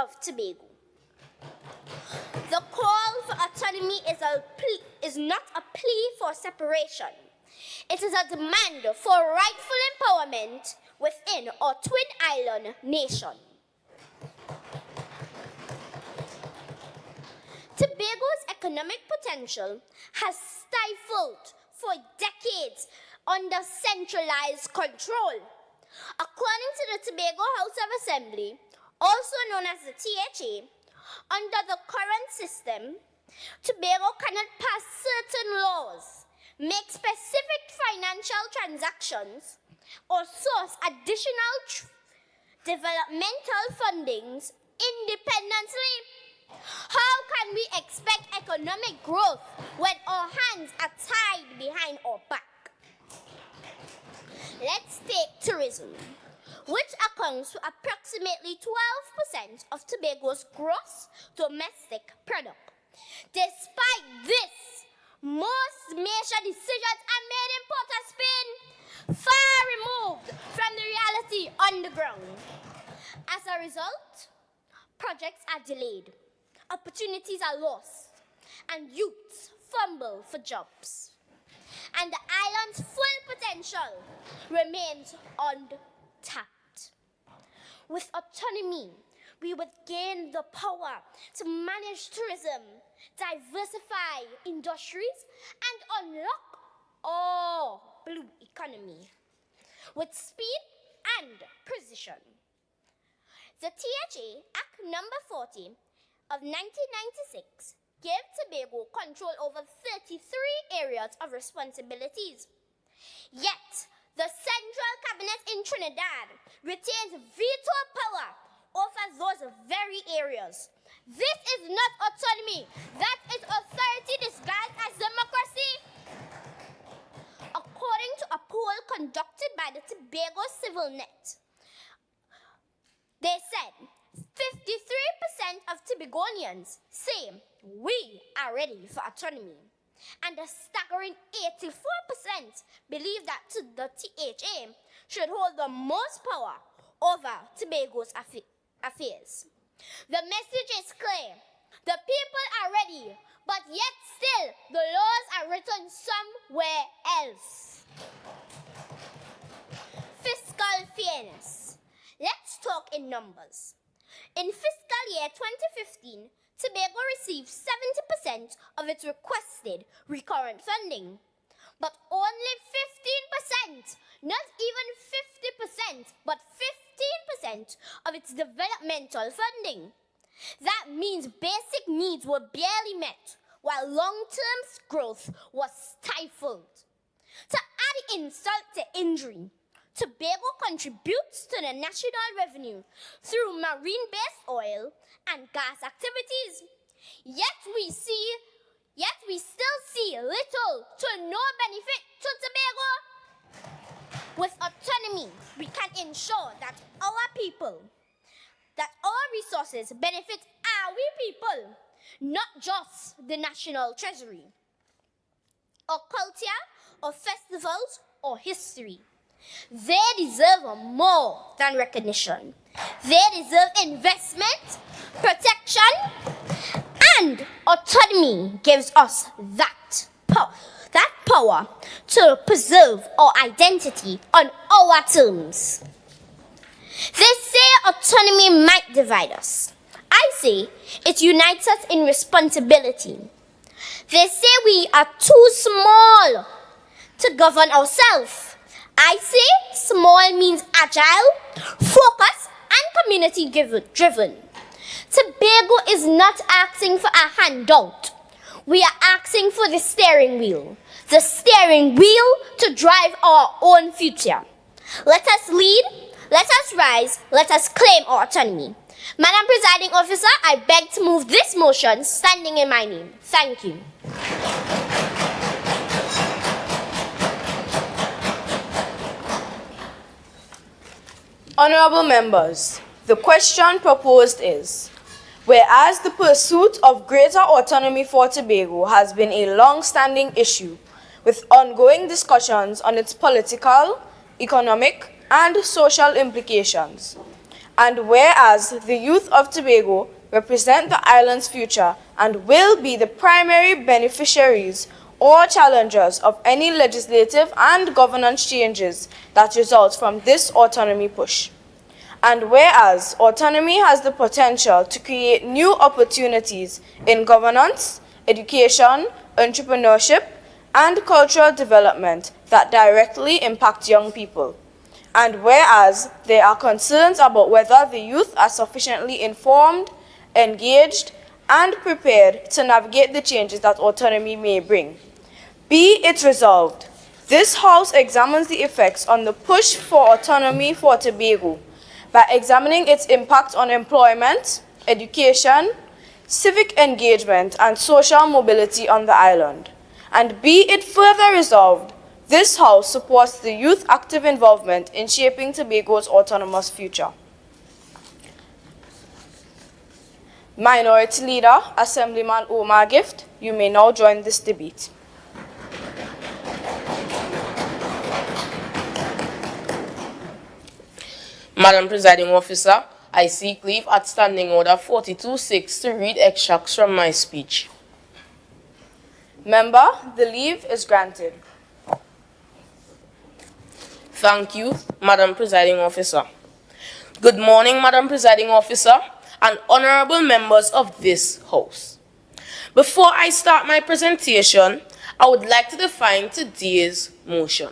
of Tobago. The call for autonomy is not a plea for separation. It is a demand for rightful empowerment within our twin island nation. Tobago's economic potential has stifled for decades under centralized control. According to the Tobago House of Assembly, also known as the THA, under the current system, Tobago cannot pass certain laws, make specific financial transactions, or source additional developmental fundings independently. How can we expect economic growth when our hands are tied behind our back? Let's take tourism, which accounts for approximately 12% of Tobago's gross domestic product. Despite this, most major decisions are made in Port of Spain, far removed from the reality on the ground. As a result, projects are delayed, opportunities are lost, and youths fumble for jobs. And the island's full potential remains untapped. With autonomy, we would gain the power to manage tourism, diversify industries, and unlock our blue economy with speed and precision. The THA Act Number 40 of 1996 gave Tobago control over 33 areas of responsibilities. Yet, the Central Cabinet in Trinidad retains veto power over those very areas. This is not autonomy. That is authority disguised as democracy. According to a poll conducted by the Tobago Civil Net, they said 53% of Tobagonians say we are ready for autonomy, and a staggering 84% believe that the THA should hold the most power over Tobago's affairs. The message is clear. The people are ready, but yet still the laws are written somewhere else. Fiscal fairness. Let's talk in numbers. In fiscal year 2015, Tobago received 70% of its requested recurrent funding, but only 15%, not even 50%, but 15% of its developmental funding. That means basic needs were barely met, while long-term growth was stifled. To add insult to injury, Tobago contributes to the national revenue through marine-based oil and gas activities. Yet we still see little to no benefit to Tobago. With autonomy, we can ensure that our resources benefit our people, not just the national treasury, or culture, or festivals, or history. They deserve more than recognition. They deserve investment, protection, and autonomy gives us that power to preserve our identity on our terms. They say autonomy might divide us. I say it unites us in responsibility. They say we are too small to govern ourselves. I say small means agile, focused, and community-driven. Tobago is not asking for a handout. We are asking for the steering wheel to drive our own future. Let us lead, let us rise, let us claim our autonomy. Madam Presiding Officer, I beg to move this motion standing in my name. Thank you. Honourable members, the question proposed is, whereas the pursuit of greater autonomy for Tobago has been a long-standing issue with ongoing discussions on its political, economic, and social implications, And whereas the youth of Tobago represent the island's future and will be the primary beneficiaries or challengers of any legislative and governance changes that result from this autonomy push. And whereas autonomy has the potential to create new opportunities in governance, education, entrepreneurship, and cultural development that directly impact young people. And whereas there are concerns about whether the youth are sufficiently informed, engaged, and prepared to navigate the changes that autonomy may bring. Be it resolved, this House examines the effects on the push for autonomy for Tobago by examining its impact on employment, education, civic engagement, and social mobility on the island. And be it further resolved, this House supports the youth active involvement in shaping Tobago's autonomous future. Minority Leader, Assemblyman Omar Gift, you may now join this debate. Madam Presiding Officer, I seek leave at Standing Order 42-6 to read extracts from my speech. Member, the leave is granted. Thank you, Madam Presiding Officer. Good morning, Madam Presiding Officer, and honorable members of this House. Before I start my presentation, I would like to define today's motion.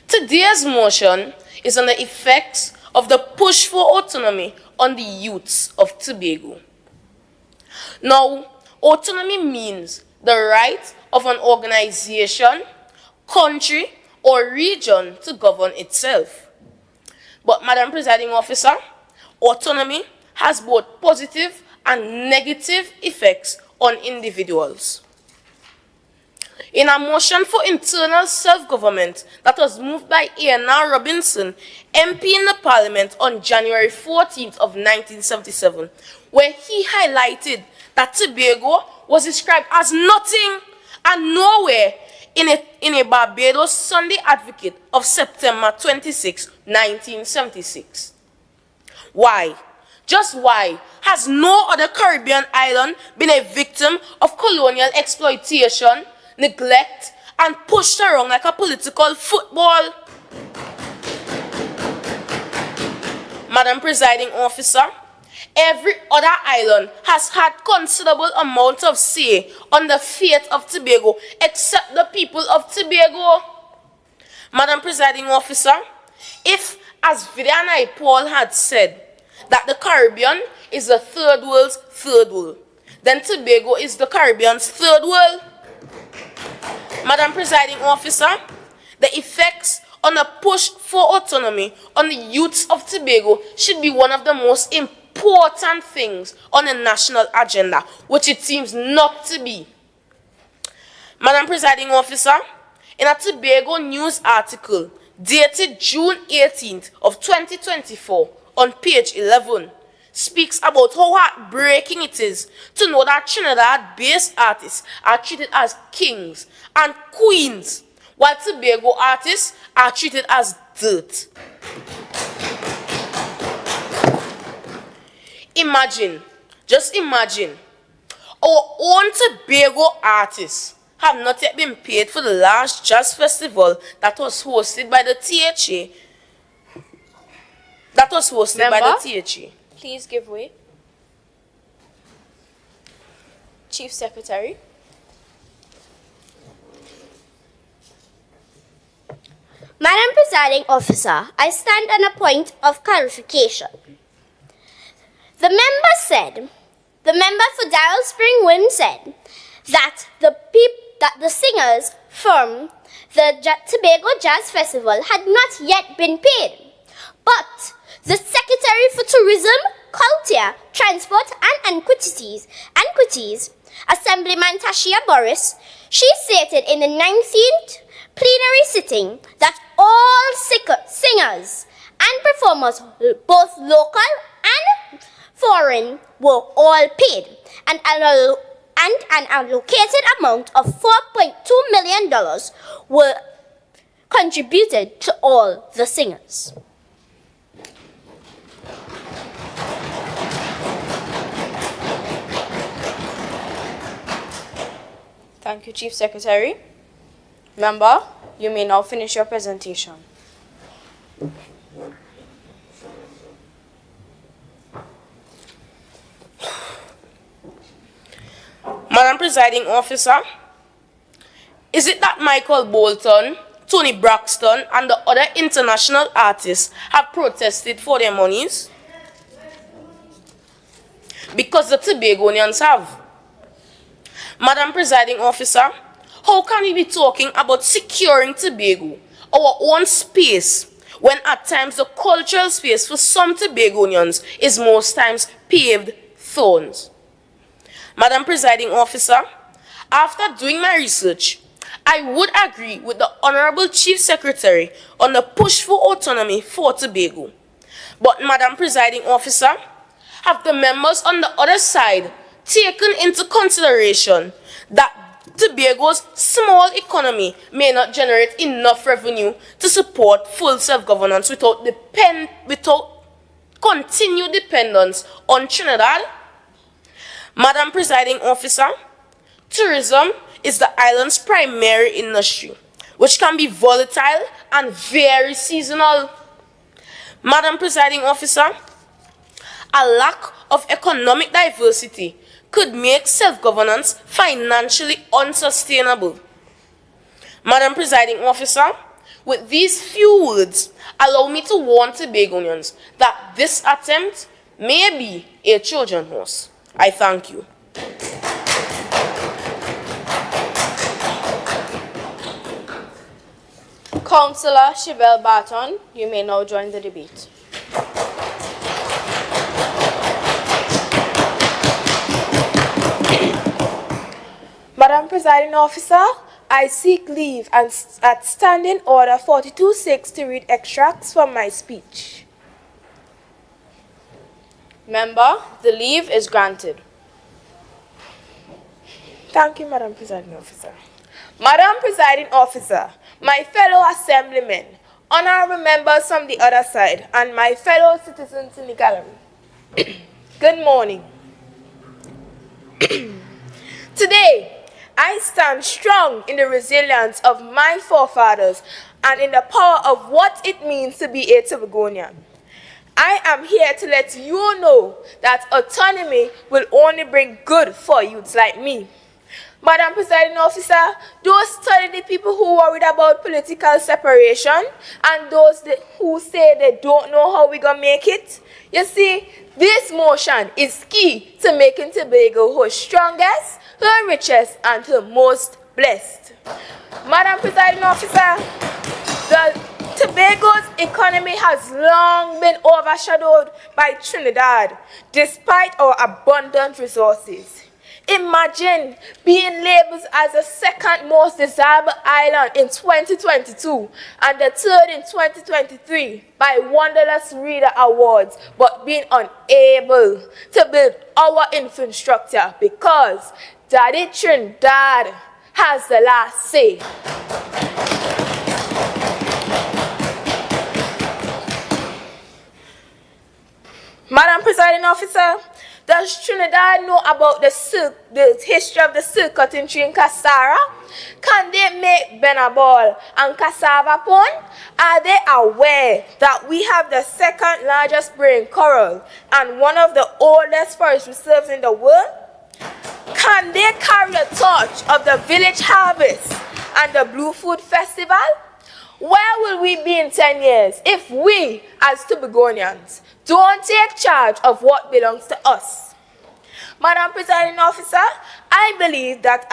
Today's motion is on the effects of the push for autonomy on the youths of Tobago. Now, autonomy means the right of an organization, country, or region to govern itself. But, Madam Presiding Officer, autonomy has both positive and negative effects on individuals. In a motion for internal self-government that was moved by A.N.R. Robinson, MP in the Parliament on January 14th of 1977, where he highlighted that Tobago was described as nothing and nowhere in a Barbados Sunday Advocate of September 26, 1976. Why? Just why has no other Caribbean island been a victim of colonial exploitation, neglect, and pushed around like a political football? Madam Presiding Officer, every other island has had considerable amount of say on the fate of Tobago except the people of Tobago. Madam Presiding Officer, if, as Viviana Paul had said, that the Caribbean is the third world's third world, then Tobago is the Caribbean's third world. Madam Presiding Officer, the effects on the push for autonomy on the youths of Tobago should be one of the most important things on the national agenda, which it seems not to be. Madam Presiding Officer, in a Tobago News article dated June 18th of 2024 on page 11, speaks about how heartbreaking it is to know that Trinidad-based artists are treated as kings and queens, while Tobago artists are treated as dirt. Imagine, just imagine, our own Tobago artists have not yet been paid for the last jazz festival that was hosted by the THA. By the THA. Please give way. Chief Secretary. Madam Presiding Officer, I stand on a point of clarification. The member for Darrell Spring Wind said that the singers from the Tobago Jazz Festival had not yet been paid. But the Secretary for Tourism, Culture, Transport and Antiquities, Assemblyman Tashia Boris, she stated in the 19th plenary sitting that all singers and performers, both local and foreign, were all paid, and an allocated amount of $4.2 million were contributed to all the singers. Thank you, Chief Secretary. Member, you may now finish your presentation. Madam Presiding Officer, is it that Michael Bolton, Tony Braxton, and the other international artists have protested for their monies? Because the Tobagonians have. Madam Presiding Officer, how can we be talking about securing Tobago, our own space, when at times the cultural space for some Tobagonians is most times paved thorns? Madam Presiding Officer, after doing my research, I would agree with the Honorable Chief Secretary on the push for autonomy for Tobago. But, Madam Presiding Officer, have the members on the other side taken into consideration that Tobago's small economy may not generate enough revenue to support full self-governance without continued dependence on Trinidad? Madam Presiding Officer, tourism is the island's primary industry, which can be volatile and very seasonal. Madam Presiding Officer, a lack of economic diversity could make self-governance financially unsustainable. Madam Presiding Officer, with these few words, allow me to warn Tobagonians that this attempt may be a Trojan horse. I thank you. Councillor Chibel Barton, you may now join the debate. Madam Presiding Officer, I seek leave and at Standing Order 42.6 to read extracts from my speech. Member, the leave is granted. Thank you, Madam Presiding Officer. Madam Presiding Officer, my fellow assemblymen, honorable members from the other side, and my fellow citizens in the gallery. Good morning. Today, I stand strong in the resilience of my forefathers and in the power of what it means to be a Tobagonian. I am here to let you know that autonomy will only bring good for youths like me. Madam Presiding Officer, those study the people who worried about political separation and those who say they don't know how we're going to make it. You see, this motion is key to making Tobago her strongest, her richest, and her most blessed. Madam Presiding Officer, Tobago's economy has long been overshadowed by Trinidad, despite our abundant resources. Imagine being labeled as the second most desirable island in 2022 and the third in 2023 by Wanderlust Reader Awards, but being unable to build our infrastructure because Daddy Trinidad has the last say. Madam Presiding Officer, does Trinidad know about the history of the silk cutting tree in Cassara? Can they make Benabal and cassava pone? Are they aware that we have the second largest breeding coral and one of the oldest forest reserves in the world? Can they carry the torch of the village harvest and the Blue Food Festival? Where will we be in 10 years if we, as Tobagonians, don't take charge of what belongs to us? Madam Presiding Officer, I believe that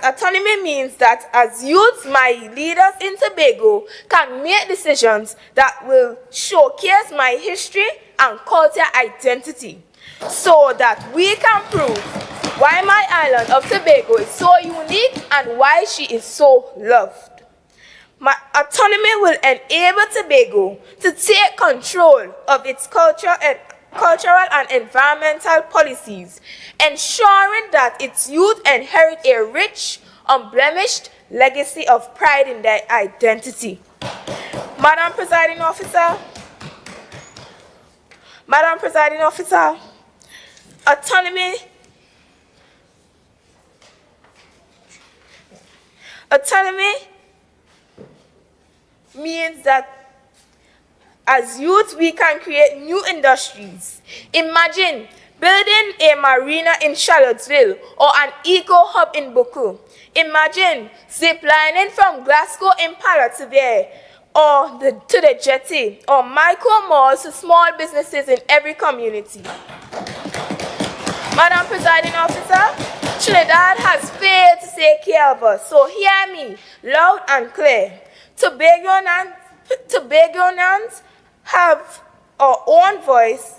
autonomy means that as youths, my leaders in Tobago can make decisions that will showcase my history and cultural identity so that we can prove why my island of Tobago is so unique and why she is so loved. My autonomy will enable Tobago to take control of its cultural and environmental policies, ensuring that its youth inherit a rich, unblemished legacy of pride in their identity. Madam Presiding Officer, autonomy Autonomy means that as youth, we can create new industries. Imagine building a marina in Charlottesville or an eco-hub in Boku. Imagine ziplining from Glasgow Impala to there or to the jetty, or micro malls to small businesses in every community. Madam Presiding Officer, Trinidad has failed to take care of us, so hear me loud and clear. Tobagonians have our own voice,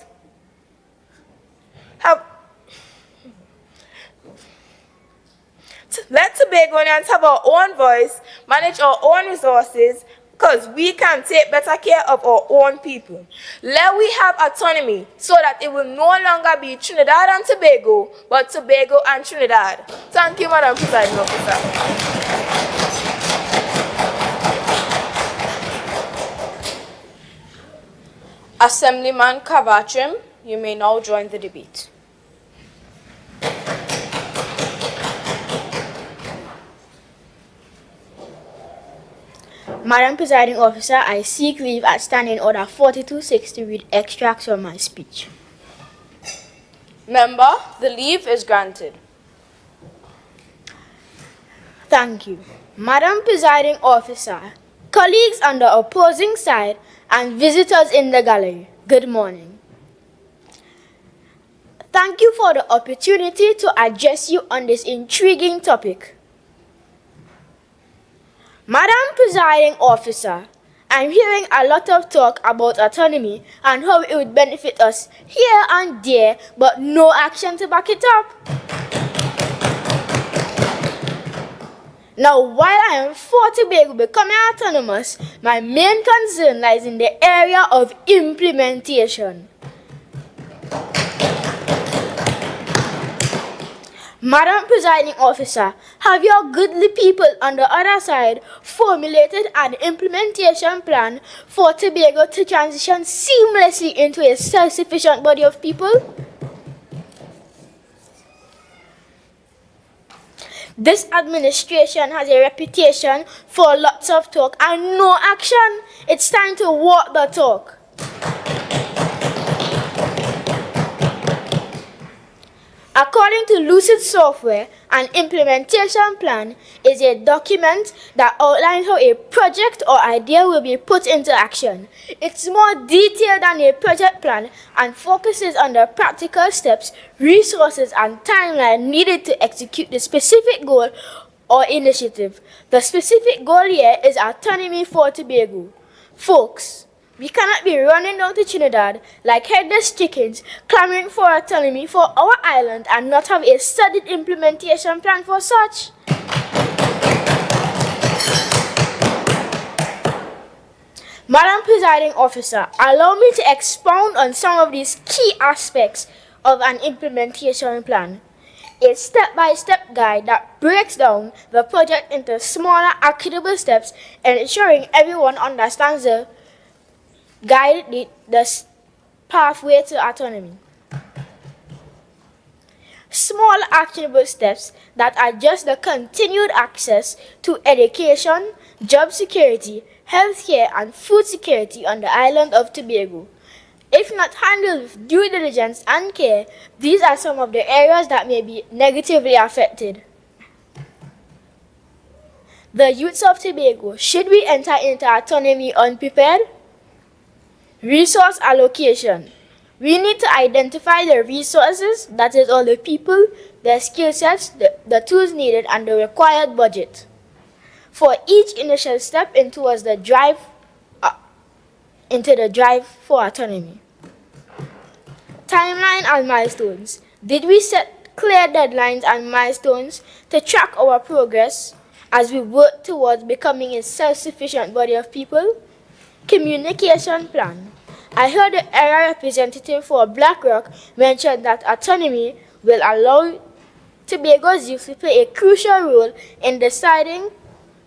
let Tobagonians have our own voice, manage our own resources, because we can take better care of our own people. Let we have autonomy so that it will no longer be Trinidad and Tobago, but Tobago and Trinidad. Thank you, Madam Presiding Officer. Assemblyman Trim, you may now join the debate. Madam Presiding Officer, I seek leave at Standing Order 42-6 to read extracts from my speech. Member, the leave is granted. Thank you. Madam Presiding Officer, colleagues on the opposing side, and visitors in the gallery, good morning. Thank you for the opportunity to address you on this intriguing topic. Madam Presiding Officer, I'm hearing a lot of talk about autonomy and how it would benefit us here and there, but no action to back it up. Now, while I am for Tobago becoming autonomous, my main concern lies in the area of implementation. Madam Presiding Officer, have your goodly people on the other side formulated an implementation plan for Tobago to transition seamlessly into a self-sufficient body of people? This administration has a reputation for lots of talk and no action. It's time to walk the talk. According to Lucid Software, an implementation plan is a document that outlines how a project or idea will be put into action. It's more detailed than a project plan and focuses on the practical steps, resources, and timeline needed to execute the specific goal or initiative. The specific goal here is autonomy for Tobago. Folks, we cannot be running down to Trinidad like headless chickens, clamoring for autonomy for our island and not have a studied implementation plan for such. Madam Presiding Officer, allow me to expound on some of these key aspects of an implementation plan. A step-by-step guide that breaks down the project into smaller, actionable steps and ensuring everyone understands the pathway to autonomy. Small actionable steps that address the continued access to education, job security, healthcare, and food security on the island of Tobago. If not handled with due diligence and care, these are some of the areas that may be negatively affected. The youths of Tobago, should we enter into autonomy unprepared? Resource allocation. We need to identify the resources, that is all the people, the skill sets, the tools needed, and the required budget for each initial step into the drive for autonomy. Timeline and milestones. Did we set clear deadlines and milestones to track our progress as we work towards becoming a self-sufficient body of people? Communication plan. I heard the area representative for BlackRock mention that autonomy will allow Tobago's youth to play a crucial role in deciding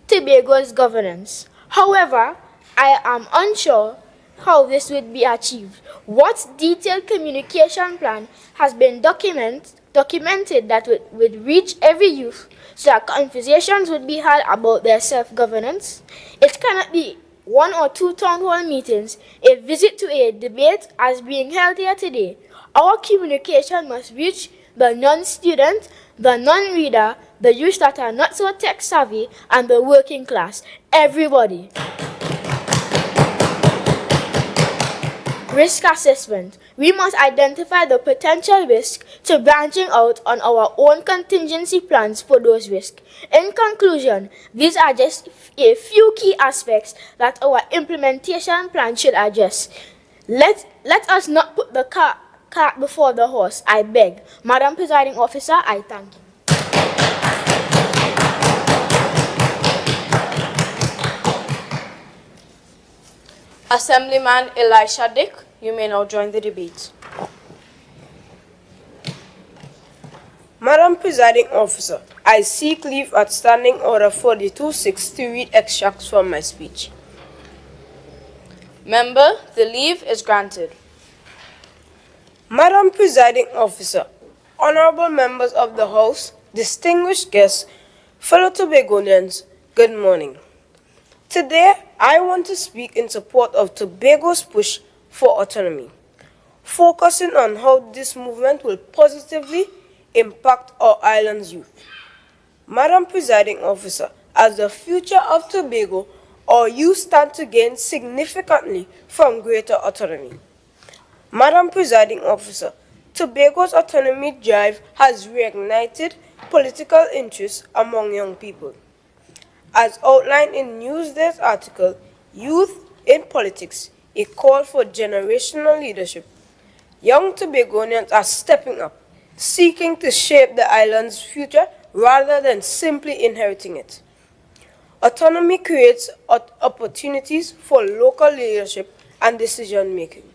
Tobago's governance. However, I am unsure how this would be achieved. What detailed communication plan has been documented documented that would reach every youth so that conversations would be had about their self-governance. It cannot be 1 or 2 town hall meetings, a visit to a debate as being held here today. Our communication must reach the non-student, the non-reader, the youth that are not so tech-savvy, and the working class. Everybody. Risk assessment. We must identify the potential risk to branching out on our own contingency plans for those risks. In conclusion, these are just a few key aspects that our implementation plan should address. Let us not put the cart before the horse, I beg. Madam Presiding Officer, I thank you. Assemblyman Dick, you may now join the debate. Madam Presiding Officer, I seek leave at Standing Order 42-6 to read extracts from my speech. Member, the leave is granted. Madam Presiding Officer, honorable members of the House, distinguished guests, fellow Tobagonians, good morning. Today, I want to speak in support of Tobago's push for autonomy, focusing on how this movement will positively impact our island's youth. Madam Presiding Officer, as the future of Tobago, our youth stand to gain significantly from greater autonomy. Madam Presiding Officer, Tobago's autonomy drive has reignited political interest among young people. As outlined in Newsday's article, Youth in Politics, a call for generational leadership, young Tobagonians are stepping up, seeking to shape the island's future rather than simply inheriting it. Autonomy creates opportunities for local leadership and decision-making.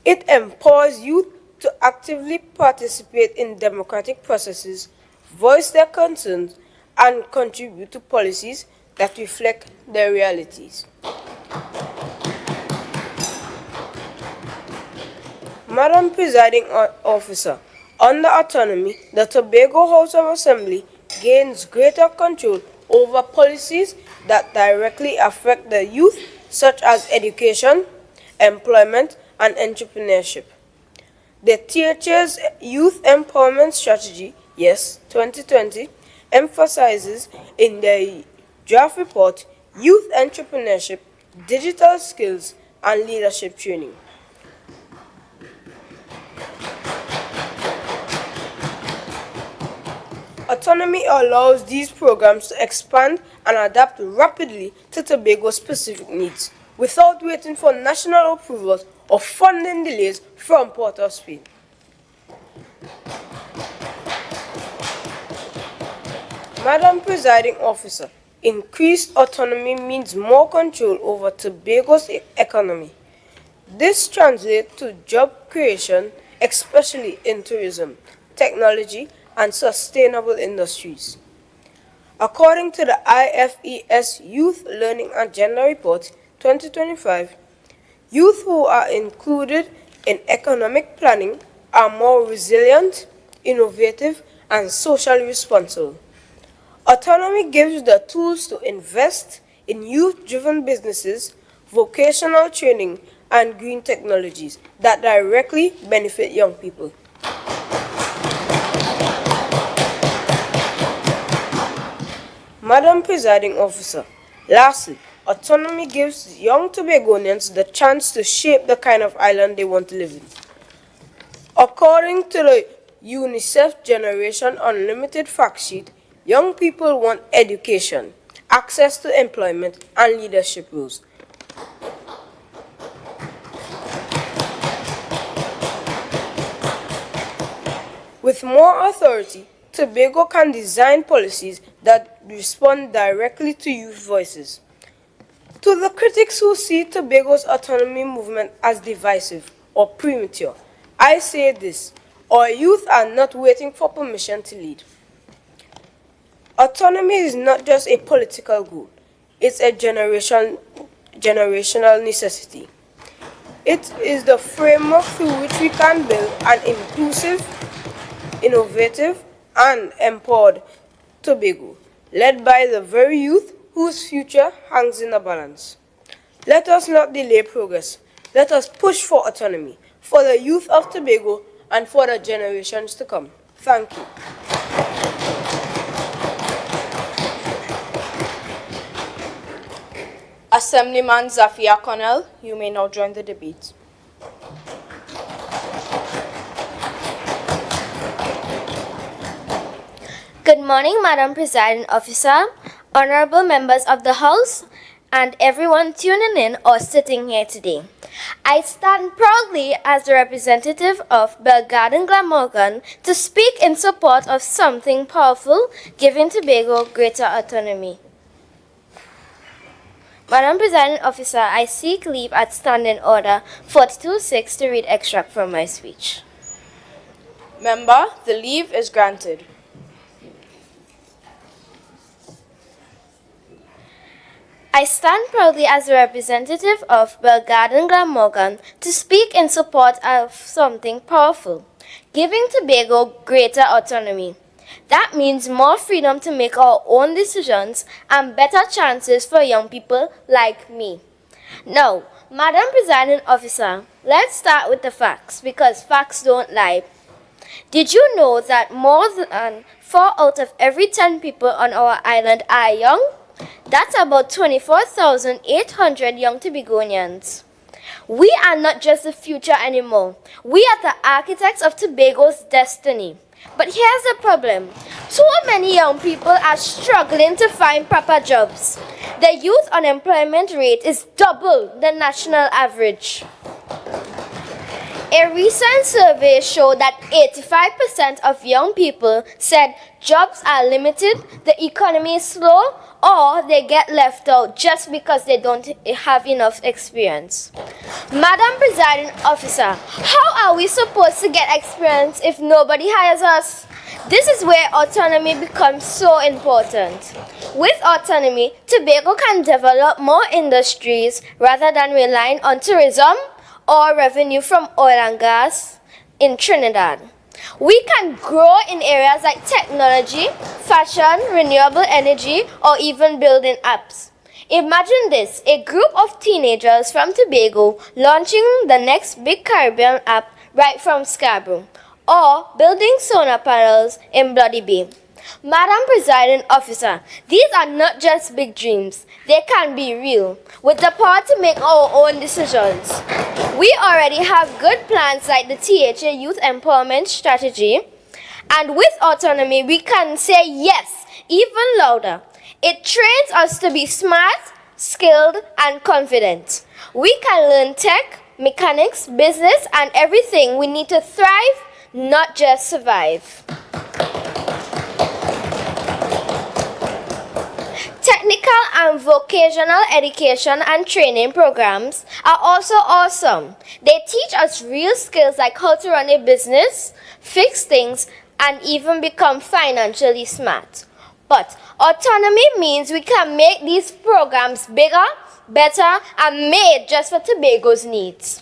It empowers youth to actively participate in democratic processes, voice their concerns, and contribute to policies that reflect their realities. Madam Presiding Officer, under autonomy, the Tobago House of Assembly gains greater control over policies that directly affect the youth, such as education, employment, and entrepreneurship. The THA's Youth Empowerment Strategy, yes, 2020, emphasizes in the draft report youth entrepreneurship, digital skills, and leadership training. Autonomy allows these programs to expand and adapt rapidly to Tobago's specific needs without waiting for national approvals or funding delays from Port of Spain. Madam Presiding Officer, increased autonomy means more control over Tobago's economy. This translates to job creation, especially in tourism, technology, and sustainable industries. According to the IFES Youth Learning Agenda Report 2025, youth who are included in economic planning are more resilient, innovative, and socially responsible. Autonomy gives the tools to invest in youth-driven businesses, vocational training, and green technologies that directly benefit young people. Madam Presiding Officer, lastly, autonomy gives young Tobagonians the chance to shape the kind of island they want to live in. According to the UNICEF Generation Unlimited fact sheet, young people want education, access to employment, and leadership roles. With more authority, Tobago can design policies that respond directly to youth voices. To the critics who see Tobago's autonomy movement as divisive or premature, I say this: our youth are not waiting for permission to lead. Autonomy is not just a political goal, it's a generational necessity. It is the framework through which we can build an inclusive, innovative, and empowered Tobago, led by the very youth whose future hangs in the balance. Let us not delay progress. Let us push for autonomy, for the youth of Tobago and for the generations to come. Thank you. Assemblyman Connell, you may now join the debate. Good morning, Madam Presiding Officer, honorable members of the House, and everyone tuning in or sitting here today. I stand proudly as the representative of Belgarden Glamorgan to speak in support of something powerful, giving Tobago greater autonomy. Madam Presiding Officer, I seek leave at Standing Order 42.6 to read extract from my speech. Member, the leave is granted. I stand proudly as a representative of Belgarden Glamorgan to speak in support of something powerful, giving Tobago greater autonomy. That means more freedom to make our own decisions and better chances for young people like me. Now, Madam Presiding Officer, let's start with the facts because facts don't lie. Did you know that more than 4 out of every 10 people on our island are young? That's about 24,800 young Tobagonians. We are not just the future anymore. We are the architects of Tobago's destiny. But here's the problem. Too many young people are struggling to find proper jobs. The youth unemployment rate is double the national average. A recent survey showed that 85% of young people said jobs are limited, the economy is slow, or they get left out just because they don't have enough experience. Madam Presiding Officer, how are we supposed to get experience if nobody hires us? This is where autonomy becomes so important. With autonomy, Tobago can develop more industries rather than relying on tourism or revenue from oil and gas in Trinidad. We can grow in areas like technology, fashion, renewable energy, or even building apps. Imagine this, a group of teenagers from Tobago launching the next big Caribbean app right from Scarborough, or building solar panels in Bloody Bay. Madam Presiding Officer, these are not just big dreams. They can be real, with the power to make our own decisions. We already have good plans like the THA Youth Empowerment Strategy, and with autonomy, we can say yes, even louder. It trains us to be smart, skilled, and confident. We can learn tech, mechanics, business, and everything we need to thrive, not just survive. Technical and vocational education and training programs are also awesome. They teach us real skills like how to run a business, fix things, and even become financially smart. But autonomy means we can make these programs bigger, better, and made just for Tobago's needs.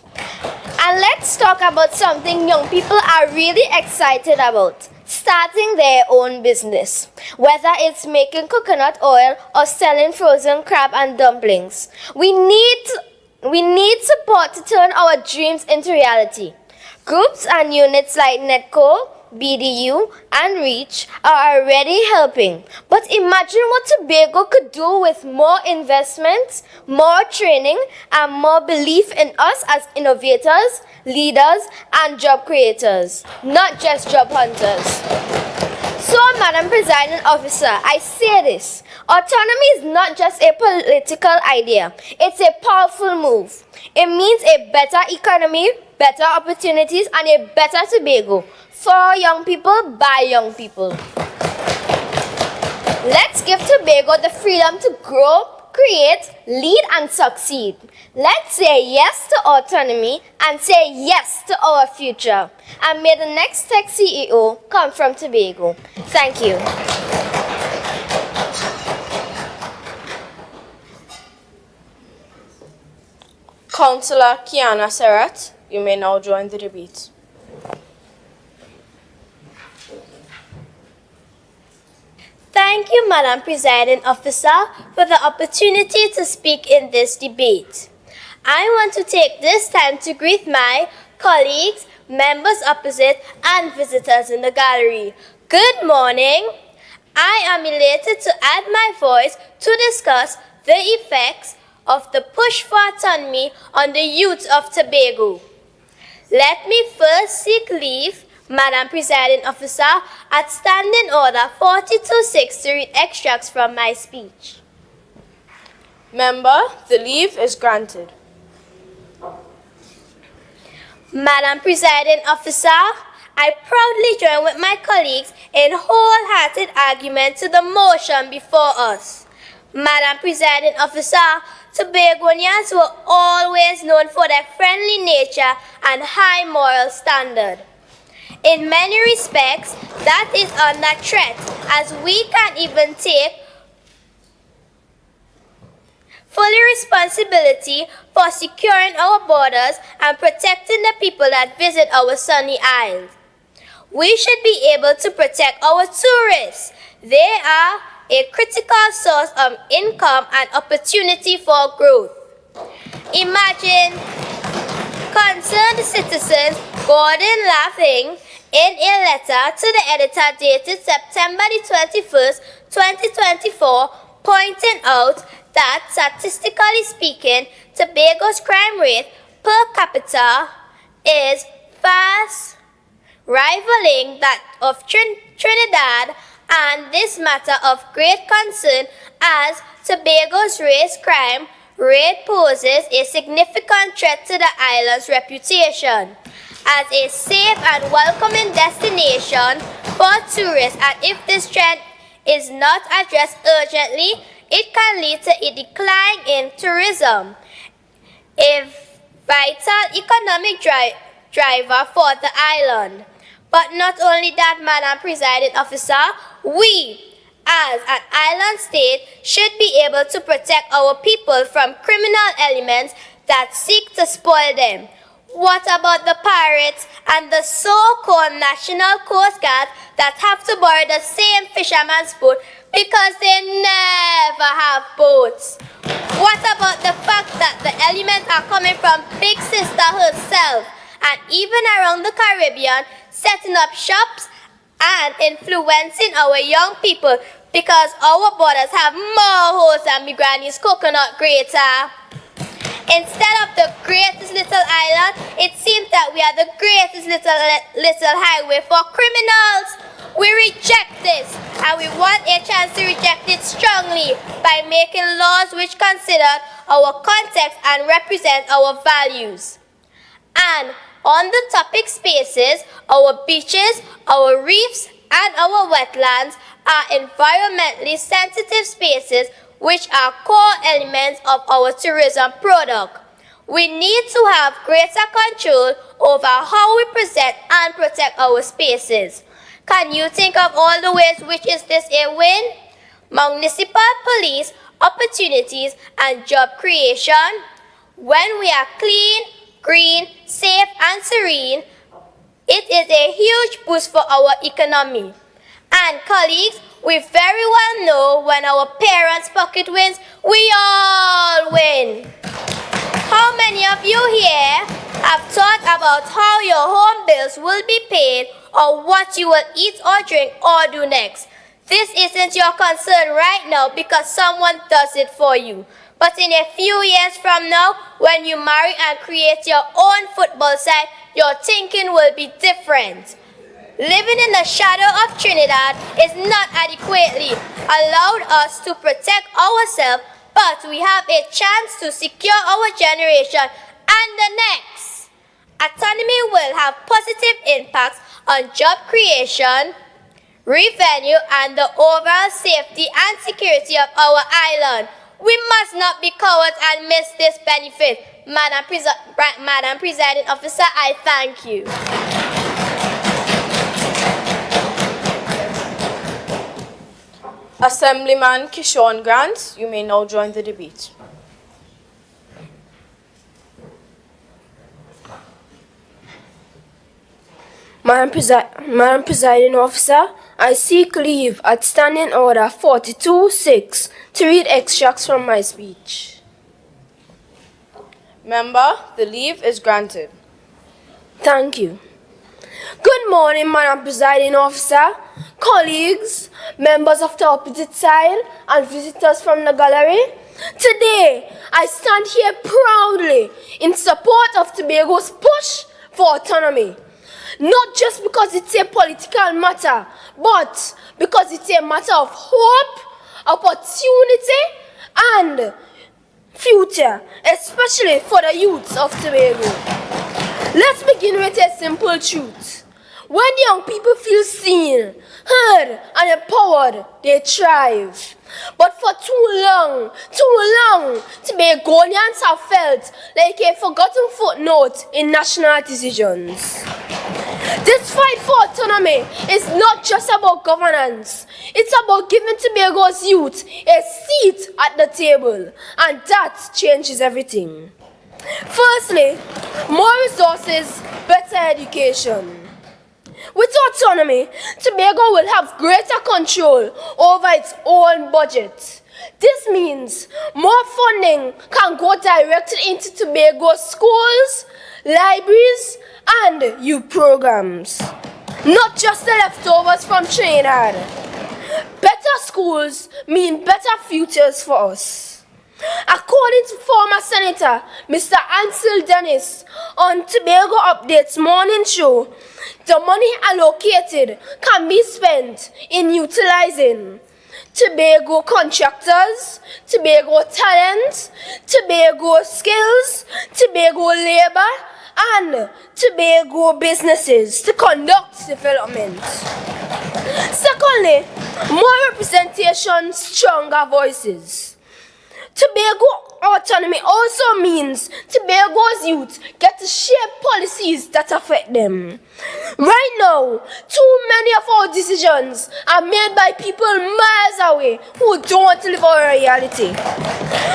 And let's talk about something young people are really excited about. Starting their own business, whether it's making coconut oil or selling frozen crab and dumplings. We need support to turn our dreams into reality. Groups and units like NETCO, BDU, and REACH are already helping. But imagine what Tobago could do with more investments, more training, and more belief in us as innovators, leaders, and job creators, not just job hunters. So, Madam Presiding Officer, I say this. Autonomy is not just a political idea. It's a powerful move. It means a better economy, better opportunities, and a better Tobago for young people, by young people. Let's give Tobago the freedom to grow, create, lead, and succeed. Let's say yes to autonomy and say yes to our future. And may the next tech CEO come from Tobago. Thank you. Councillor Serrette, you may now join the debate. Thank you, Madam Presiding Officer, for the opportunity to speak in this debate. I want to take this time to greet my colleagues, members opposite, and visitors in the gallery. Good morning. I am elated to add my voice to discuss the effects of the push for autonomy on the youth of Tobago. Let me first seek leave, Madam Presiding Officer, at Standing Order 42.6 to read extracts from my speech. Member, the leave is granted. Madam Presiding Officer, I proudly join with my colleagues in wholehearted argument to the motion before us. Madam Presiding Officer, Tobagonians were always known for their friendly nature and high moral standard. In many respects, that is under threat, as we can't even take fully responsibility for securing our borders and protecting the people that visit our sunny isles. We should be able to protect our tourists. They are a critical source of income and opportunity for growth. Imagine concerned citizens Gordon laughing in a letter to the editor dated September the 21st, 2024, pointing out that, statistically speaking, Tobago's crime rate per capita is fast rivaling that of Trinidad, and this matter of great concern as Tobago's race crime rate poses a significant threat to the island's reputation as a safe and welcoming destination for tourists, and if this trend is not addressed urgently, it can lead to a decline in tourism, a vital economic driver for the island. But not only that, Madam Presiding Officer, we, as an island state, should be able to protect our people from criminal elements that seek to spoil them. What about the pirates and the so-called National Coast Guard that have to borrow the same fisherman's boat because they never have boats? What about the fact that the elements are coming from Big Sister herself and even around the Caribbean, setting up shops and influencing our young people because our borders have more holes than my granny's coconut grater? Instead of the greatest little island, it seems that we are the greatest little highway for criminals. We reject this, and we want a chance to reject it strongly by making laws which consider our context and represent our values. And on the topic spaces, our beaches, our reefs, and our wetlands are environmentally sensitive spaces which are core elements of our tourism product. We need to have greater control over how we present and protect our spaces. Can you think of all the ways which is this a win? Municipal police, opportunities, and job creation. When we are clean, green, safe, and serene, it is a huge boost for our economy. And colleagues, we very well know when our parents' pocket wins, we all win. How many of you here have thought about how your home bills will be paid or what you will eat or drink or do next? This isn't your concern right now because someone does it for you. But in a few years from now, when you marry and create your own football side, your thinking will be different. Living in the shadow of Trinidad is not adequately allowed us to protect ourselves, but we have a chance to secure our generation and the next. Autonomy will have positive impacts on job creation, revenue, and the overall safety and security of our island. We must not be cowards and miss this benefit. Madam Presiding Officer, I thank you. Assemblyman Grant, you may now join the debate. Madam Presiding Officer, I seek leave at Standing Order 42-6 to read extracts from my speech. Member, the leave is granted. Thank you. Good morning, Madam Presiding Officer, colleagues, members of the opposite side, and visitors from the gallery. Today, I stand here proudly in support of Tobago's push for autonomy. Not just because it's a political matter, but because it's a matter of hope, opportunity, and future, especially for the youths of Tobago. Let's begin with a simple truth. When young people feel seen, heard, and empowered, they thrive. But for too long, Tobagonians have felt like a forgotten footnote in national decisions. This fight for autonomy is not just about governance. It's about giving Tobago's youth a seat at the table, and that changes everything. Firstly, more resources, better education. With autonomy, Tobago will have greater control over its own budget. This means more funding can go directly into Tobago's schools, libraries, and youth programs. Not just the leftovers from Trinidad. Better schools mean better futures for us. According to former Senator Mr. Ansel Dennis on Tobago Update's morning show, the money allocated can be spent in utilizing Tobago contractors, Tobago talent, Tobago skills, Tobago labor, and Tobago businesses to conduct development. Secondly, more representation, stronger voices. Tobago autonomy also means Tobago's youth get to shape policies that affect them. Right now, too many of our decisions are made by people miles away who don't live our reality.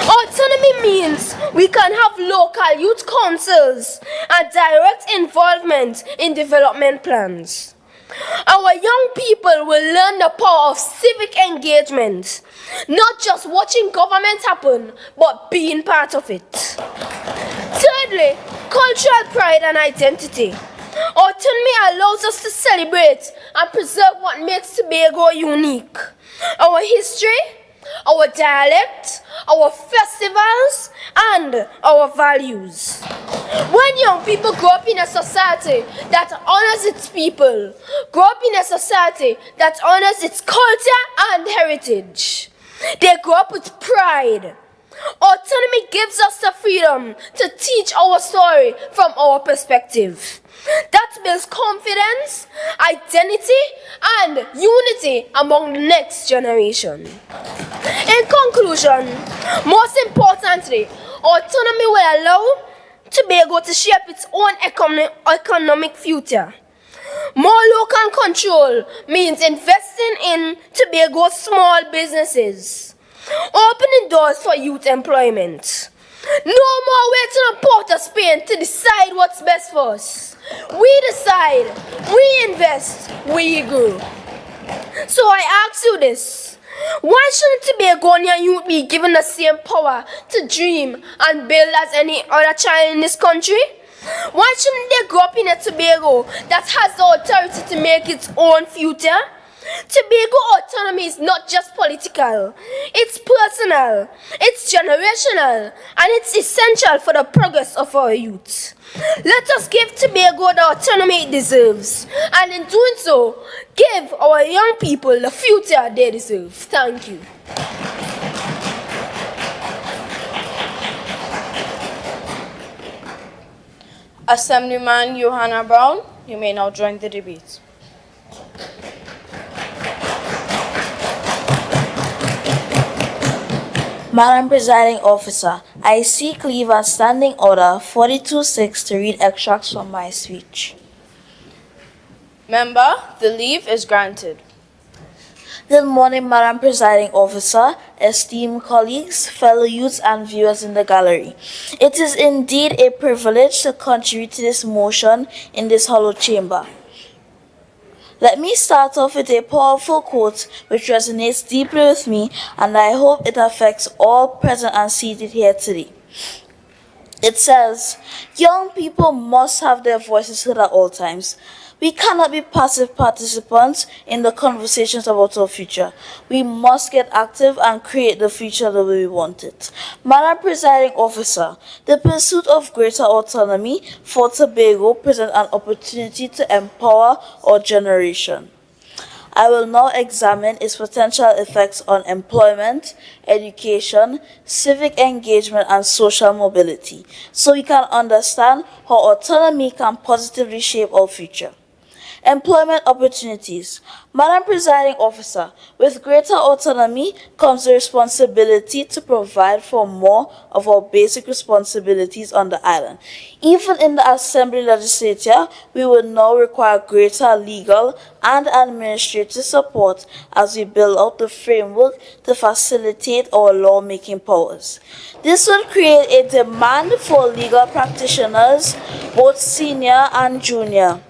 Autonomy means we can have local youth councils and direct involvement in development plans. Our young people will learn the power of civic engagement, not just watching government happen, but being part of it. Thirdly, cultural pride and identity. Autonomy allows us to celebrate and preserve what makes Tobago unique. Our history, our dialect, our festivals, and our values. When young people grow up in a society that honors its people, grow up in a society that honors its culture and heritage, they grow up with pride. Autonomy gives us the freedom to teach our story from our perspective. That builds confidence, identity, and unity among the next generation. In conclusion, most importantly, autonomy will allow Tobago to shape its own economic future. More local control means investing in Tobago's small businesses, opening doors for youth employment. No more waiting on Port of Spain to decide what's best for us. We decide, we invest, we grow. So I ask you this. Why shouldn't Tobagonian youth be given the same power to dream and build as any other child in this country? Why shouldn't they grow up in a Tobago that has the authority to make its own future? Tobago autonomy is not just political, it's personal, it's generational, and it's essential for the progress of our youth. Let us give Tobago the autonomy it deserves, and in doing so, give our young people the future they deserve. Thank you. Assemblyman Brown, you may now join the debate. Madam Presiding Officer, I seek leave at Standing Order 42-6 to read extracts from my speech. Member, the leave is granted. Good morning, Madam Presiding Officer, esteemed colleagues, fellow youths, and viewers in the gallery. It is indeed a privilege to contribute to this motion in this hollow chamber. Let me start off with a powerful quote which resonates deeply with me, and I hope it affects all present and seated here today. It says, young people must have their voices heard at all times. We cannot be passive participants in the conversations about our future. We must get active and create the future the way we want it. Madam Presiding Officer, the pursuit of greater autonomy for Tobago presents an opportunity to empower our generation. I will now examine its potential effects on employment, education, civic engagement, and social mobility, so we can understand how autonomy can positively shape our future. Employment opportunities. Madam Presiding Officer, with greater autonomy comes the responsibility to provide for more of our basic responsibilities on the island. Even in the Assembly legislature, we will now require greater legal and administrative support as we build out the framework to facilitate our lawmaking powers. This will create a demand for legal practitioners, both senior and junior,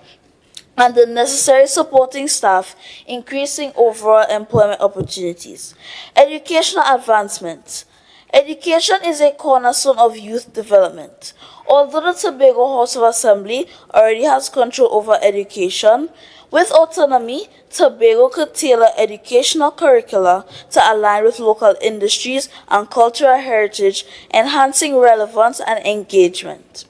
and the necessary supporting staff, increasing overall employment opportunities. Educational advancement. Education is a cornerstone of youth development. Although the Tobago House of Assembly already has control over education, with autonomy, Tobago could tailor educational curricula to align with local industries and cultural heritage, enhancing relevance and engagement.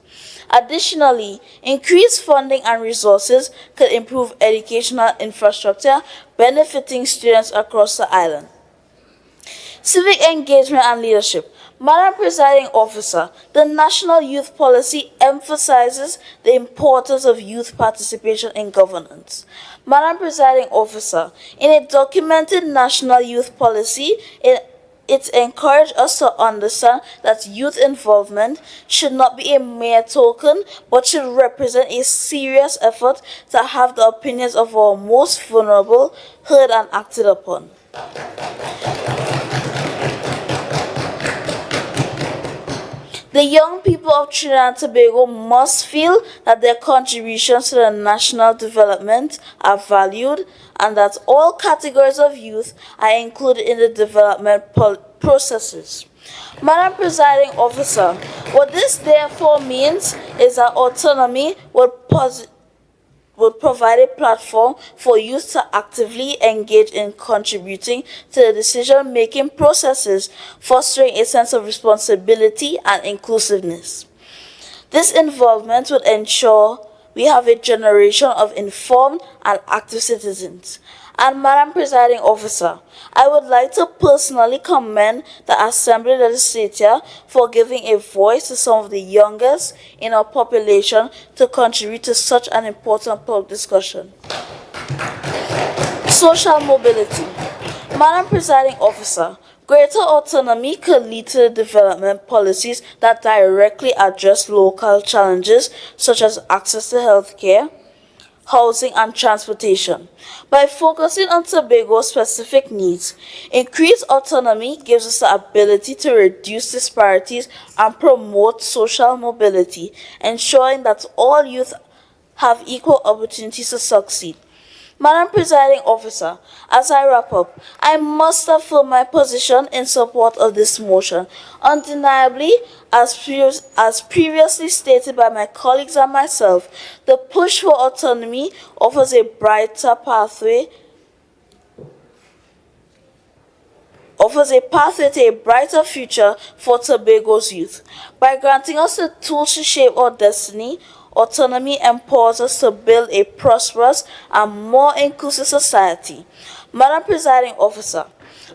Additionally, increased funding and resources could improve educational infrastructure, benefiting students across the island. Civic engagement and leadership. Madam Presiding Officer, the National Youth Policy emphasizes the importance of youth participation in governance. Madam Presiding Officer, in a documented National Youth Policy, it encouraged us to understand that youth involvement should not be a mere token, but should represent a serious effort to have the opinions of our most vulnerable heard and acted upon. The young people of Trinidad and Tobago must feel that their contributions to the national development are valued and that all categories of youth are included in the development processes. Madam Presiding Officer, what this therefore means is that autonomy would provide a platform for youth to actively engage in contributing to the decision-making processes, fostering a sense of responsibility and inclusiveness. This involvement would ensure we have a generation of informed and active citizens. And Madam Presiding Officer, I would like to personally commend the Assembly legislature for giving a voice to some of the youngest in our population to contribute to such an important public discussion. Social mobility. Madam Presiding Officer, greater autonomy could lead to the development policies that directly address local challenges such as access to health care, housing, and transportation. By focusing on Tobago's specific needs, increased autonomy gives us the ability to reduce disparities and promote social mobility, ensuring that all youth have equal opportunities to succeed. Madam Presiding Officer, as I wrap up, I must affirm my position in support of this motion. Undeniably, as previously stated by my colleagues and myself, the push for autonomy offers a brighter pathway to a brighter future for Tobago's youth. By granting us the tools to shape our destiny, autonomy empowers us to build a prosperous and more inclusive society. Madam Presiding Officer,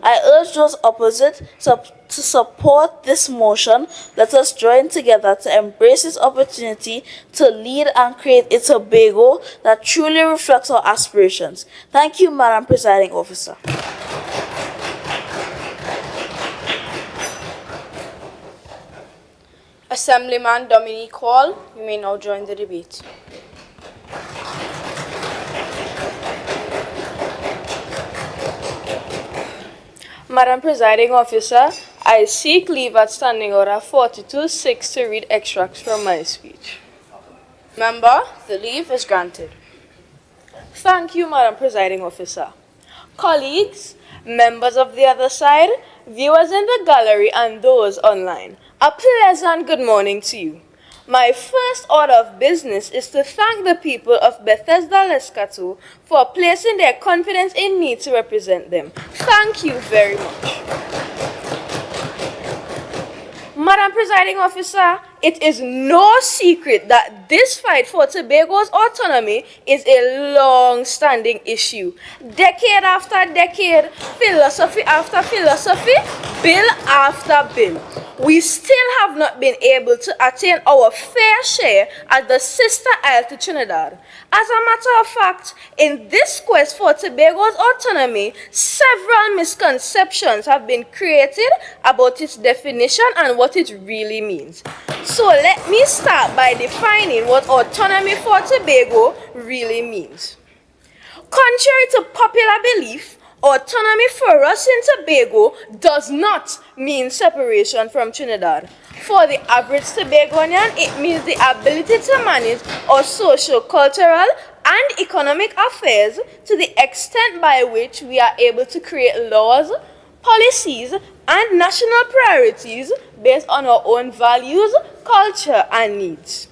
I urge those opposite to support this motion. Let us join together to embrace this opportunity to lead and create a Tobago that truly reflects our aspirations. Thank you, Madam Presiding Officer. Assemblyman Dominique Hall, you may now join the debate. Madam Presiding Officer, I seek leave at Standing Order 42-6 to read extracts from my speech. Member, the leave is granted. Thank you, Madam Presiding Officer. Colleagues, members of the other side, viewers in the gallery and those online, a pleasant good morning to you. My first order of business is to thank the people of Bethesda-les-Cateaux for placing their confidence in me to represent them. Thank you very much. Madam Presiding Officer, it is no secret that this fight for Tobago's autonomy is a long-standing issue. Decade after decade, philosophy after philosophy, bill after bill. We still have not been able to attain our fair share as the sister isle to Trinidad. As a matter of fact, in this quest for Tobago's autonomy, several misconceptions have been created about its definition and what it really means. So let me start by defining what autonomy for Tobago really means. Contrary to popular belief, autonomy for us in Tobago does not mean separation from Trinidad. For the average Tobagonian, it means the ability to manage our social, cultural, and economic affairs to the extent by which we are able to create laws, policies, and national priorities based on our own values, culture, and needs.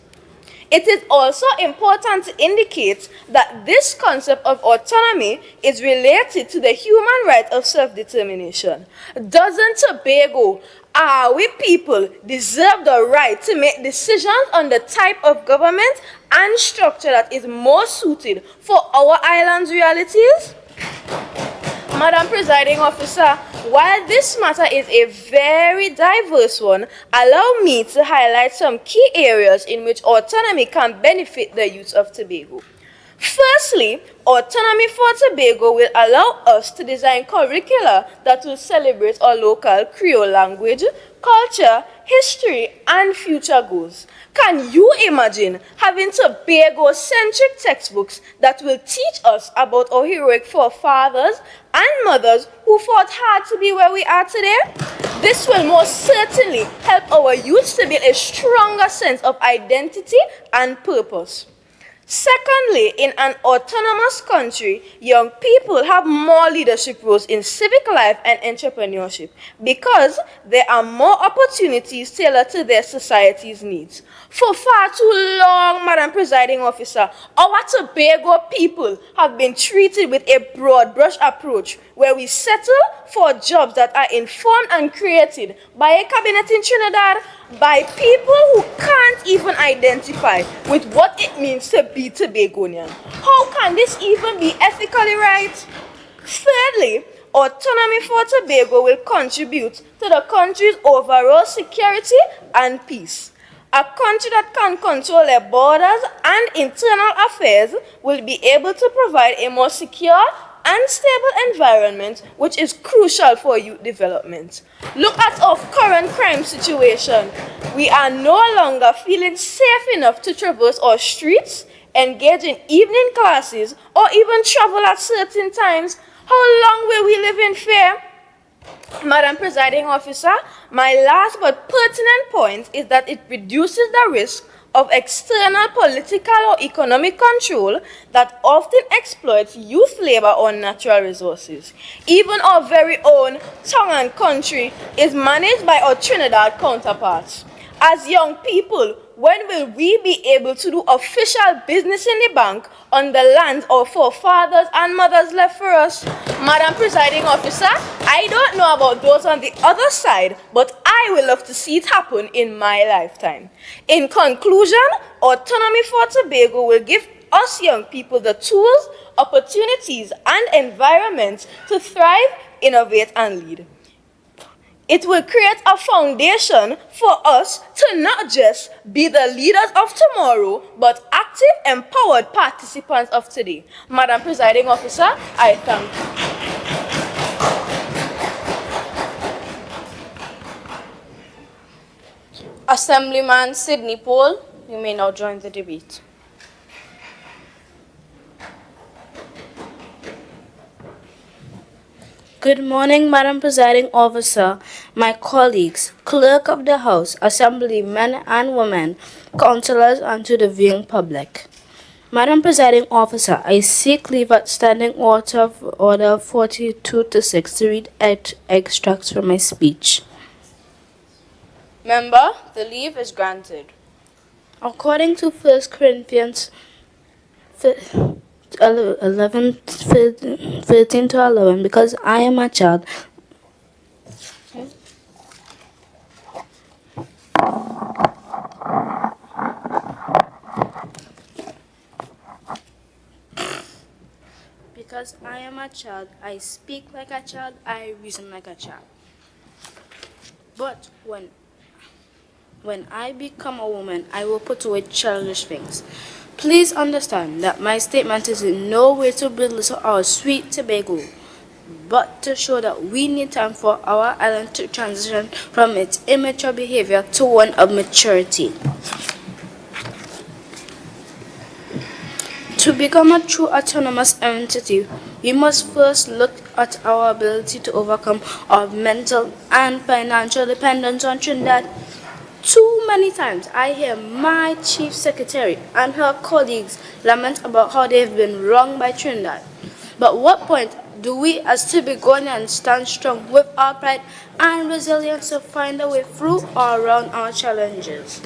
It is also important to indicate that this concept of autonomy is related to the human right of self-determination. Doesn't Tobago, we people, deserve the right to make decisions on the type of government and structure that is most suited for our island's realities? Madam Presiding Officer, while this matter is a very diverse one, allow me to highlight some key areas in which autonomy can benefit the youth of Tobago. Firstly, autonomy for Tobago will allow us to design curricula that will celebrate our local Creole language, culture, history, and future goals. Can you imagine having Tobago-centric textbooks that will teach us about our heroic forefathers and mothers who fought hard to be where we are today? This will most certainly help our youth to build a stronger sense of identity and purpose. Secondly, in an autonomous country, young people have more leadership roles in civic life and entrepreneurship because there are more opportunities tailored to their society's needs. For far too long, Madam Presiding Officer, our Tobago people have been treated with a broad brush approach where we settle for jobs that are informed and created by a cabinet in Trinidad by people who can't even identify with what it means to be Tobagonian. How can this even be ethically right? Thirdly, autonomy for Tobago will contribute to the country's overall security and peace. A country that can control their borders and internal affairs will be able to provide a more secure and stable environment, which is crucial for youth development. Look at our current crime situation. We are no longer feeling safe enough to traverse our streets, engage in evening classes, or even travel at certain times. How long will we live in fear? Madam Presiding Officer, my last but pertinent point is that it reduces the risk of external political or economic control that often exploits youth labor or natural resources. Even our very own tongue and country is managed by our Trinidad counterparts. As young people, when will we be able to do official business in the bank on the lands our forefathers and mothers left for us? Madam Presiding Officer, I don't know about those on the other side, but I will love to see it happen in my lifetime. In conclusion, autonomy for Tobago will give us young people the tools, opportunities, and environments to thrive, innovate, and lead. It will create a foundation for us to not just be the leaders of tomorrow, but active, empowered participants of today. Madam Presiding Officer, I thank you. Assemblyman Sidney Paul, you may now join the debate. Good morning, Madam Presiding Officer, my colleagues, Clerk of the House, Assemblymen and women, councillors, and to the viewing public. Madam Presiding Officer, I seek leave at Standing Order 42-6 to read extracts from my speech. Member, the leave is granted. According to 1 Corinthians 13-11, because I am a child, because I am a child, I speak like a child, I reason like a child. But when I become a woman, I will put away childish things. Please understand that my statement is in no way to belittle our sweet Tobago, but to show that we need time for our island to transition from its immature behavior to one of maturity. To become a true autonomous entity, we must first look at our ability to overcome our mental and financial dependence on Trinidad. Too many times I hear my chief secretary and her colleagues lament about how they've been wronged by Trinidad. But what point do we as Tobagonians stand strong with our pride and resilience to find a way through or around our challenges?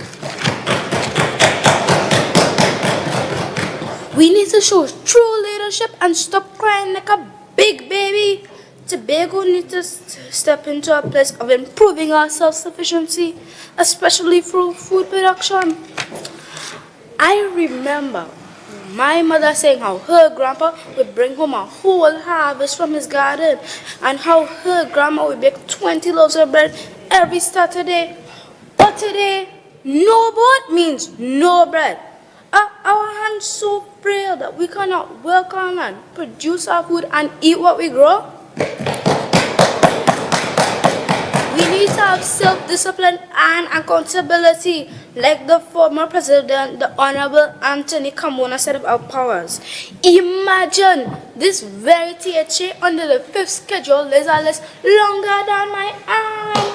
We need to show true leadership and stop crying like a big baby. Tobago needs to step into a place of improving our self-sufficiency, especially through food production. I remember my mother saying how her grandpa would bring home a whole harvest from his garden and how her grandma would bake 20 loaves of bread every Saturday. But today, no boat means no bread. Our hands so frail that we cannot work on land, produce our food, and eat what we grow. We need to have self-discipline and accountability, like the former president, the Honorable Anthony Carmona, said about powers. Imagine this very THA under the 5th schedule is a list longer than my arm,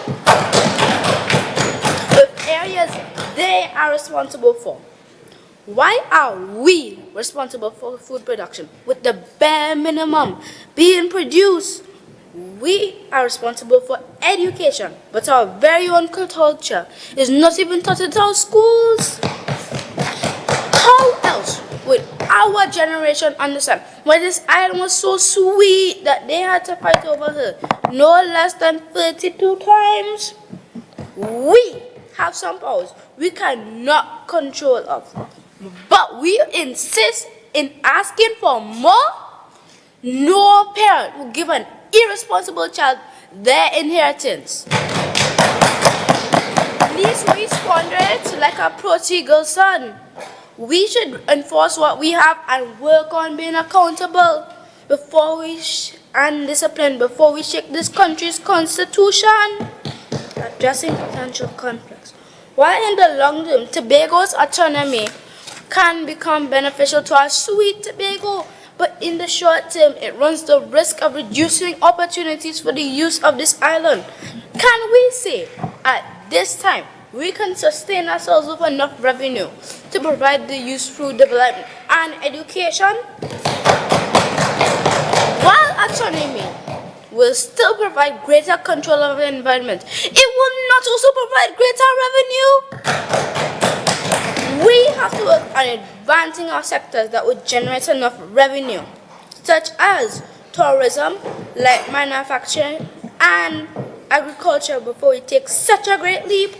with areas they are responsible for. Why are we responsible for food production with the bare minimum being produced? We are responsible for education, but our very own culture is not even taught in our schools. How else would our generation understand why this island was so sweet that they had to fight over her no less than 32 times? We have some powers we cannot control of, but we insist in asking for more. No parent will give an irresponsible child their inheritance. Least we squander it like a prodigal son. We should enforce what we have and work on being accountable and disciplined before we shake this country's constitution. Addressing potential conflicts. While in the long term, Tobago's autonomy can become beneficial to our sweet Tobago, but in the short term, it runs the risk of reducing opportunities for the use of this island. Can we say, at this time, we can sustain ourselves with enough revenue to provide the use through development and education? While autonomy will still provide greater control of the environment, it will not also provide greater revenue. We have to work on advancing our sectors that would generate enough revenue, such as tourism, light manufacturing, and agriculture before we take such a great leap.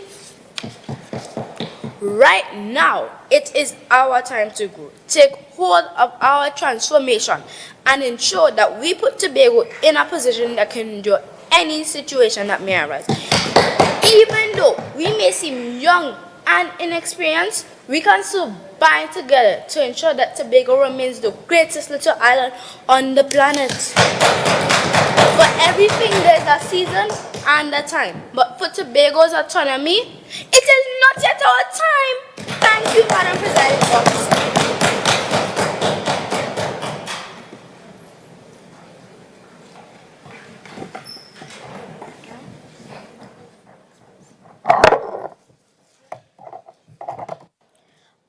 Right now, it is our time to grow, take hold of our transformation, and ensure that we put Tobago in a position that can endure any situation that may arise. Even though we may seem young and inexperienced, we can still bind together to ensure that Tobago remains the greatest little island on the planet. For everything, there's a season and a time. But for Tobago's autonomy, it is not yet our time. Thank you, Madam Presiding Officer.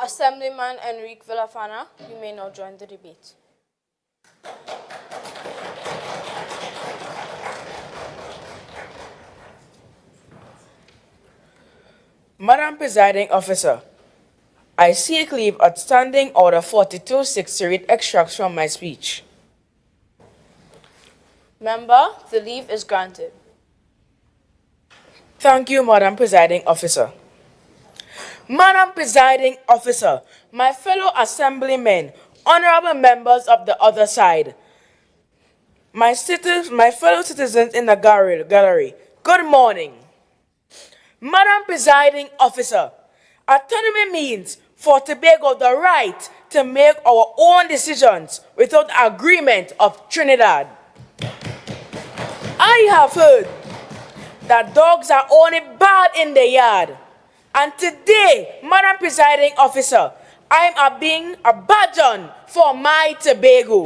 Assemblyman Vafana, you may now join the debate. Madam Presiding Officer, I seek leave at Standing Order 42-6 to read extracts from my speech. Member, the leave is granted. Thank you, Madam Presiding Officer. Madam Presiding Officer, my fellow assemblymen, honorable members of the other side, my fellow citizens in the gallery, good morning. Madam Presiding Officer, autonomy means for Tobago the right to make our own decisions without agreement of Trinidad. I have heard that dogs are only bad in the yard. And today, Madam Presiding Officer, I'm being abandoned for my Tobago.